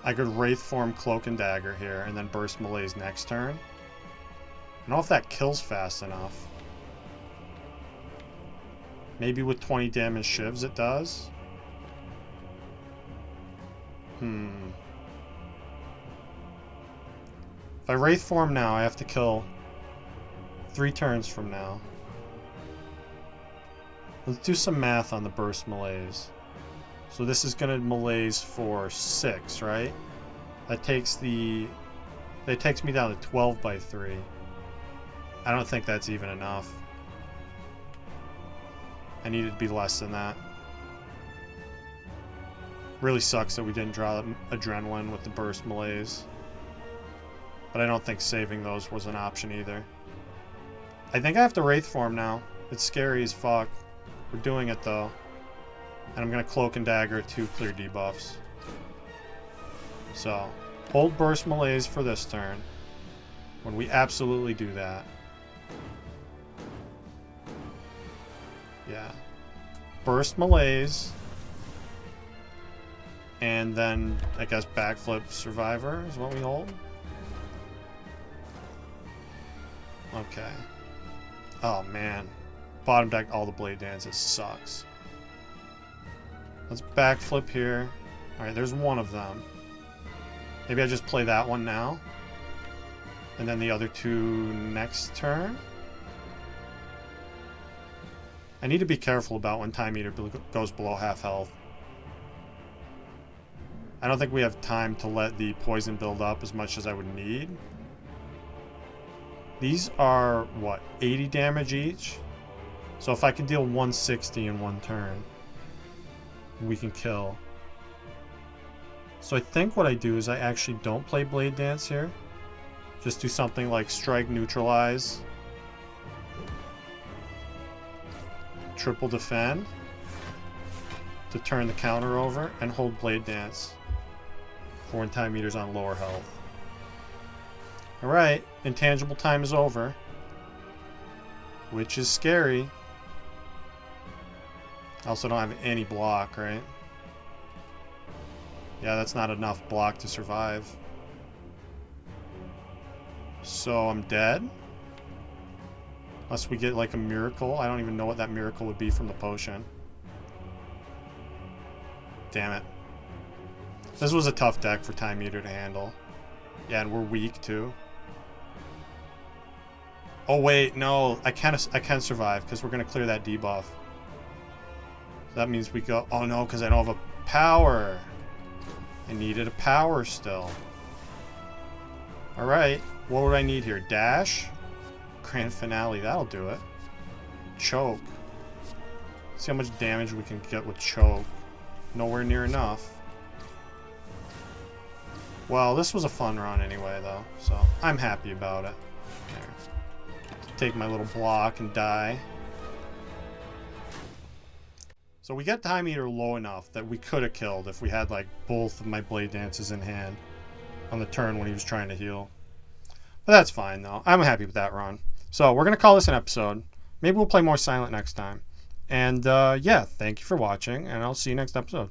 I could Wraith Form Cloak and Dagger here and then burst Malaise next turn. I don't know if that kills fast enough. Maybe with 20 damage shivs it does. If I Wraith form now, I have to kill 3 turns from now. Let's do some math on the burst malaise. So this is going to malaise for 6, right? That takes me down to 12 by 3. I don't think that's even enough. I need it to be less than that. Really sucks that we didn't draw adrenaline with the burst malaise. But I don't think saving those was an option either. I think I have to Wraith form now. It's scary as fuck. We're doing it though. And I'm going to Cloak and Dagger 2 clear debuffs. So, hold burst malaise for this turn. When we absolutely do that. Yeah. Burst malaise. And then, I guess, backflip survivor is what we hold. Okay. Oh, man. Bottom deck all the blade dances sucks. Let's backflip here. Alright, there's one of them. Maybe I just play that one now. And then the other 2 next turn. I need to be careful about when Time Eater goes below half health. I don't think we have time to let the poison build up as much as I would need. These are, what, 80 damage each? So if I can deal 160 in one turn, we can kill. So I think what I do is I actually don't play Blade Dance here. Just do something like Strike, Neutralize, Triple Defend to turn the counter over, and hold Blade Dance for when Time Eater's on lower health. Alright, intangible time is over, which is scary. I also don't have any block, right? Yeah, that's not enough block to survive. So I'm dead? Unless we get like a miracle. I don't even know what that miracle would be from the potion. Damn it. This was a tough deck for Time Eater to handle. Yeah, and we're weak too. Oh wait, no, I can survive because we're gonna clear that debuff. So that means we go. Oh no, because I don't have a power. I needed a power still. All right, what would I need here? Dash, Grand Finale. That'll do it. Choke. See how much damage we can get with choke. Nowhere near enough. Well, this was a fun run anyway, though, so I'm happy about it. There. Take my little block and die. So we get Time Eater low enough that we could have killed if we had like both of my Blade Dances in hand on the turn when he was trying to heal. But that's fine though. I'm happy with that run. So we're going to call this an episode. Maybe we'll play more Silent next time. And yeah, thank you for watching, and I'll see you next episode.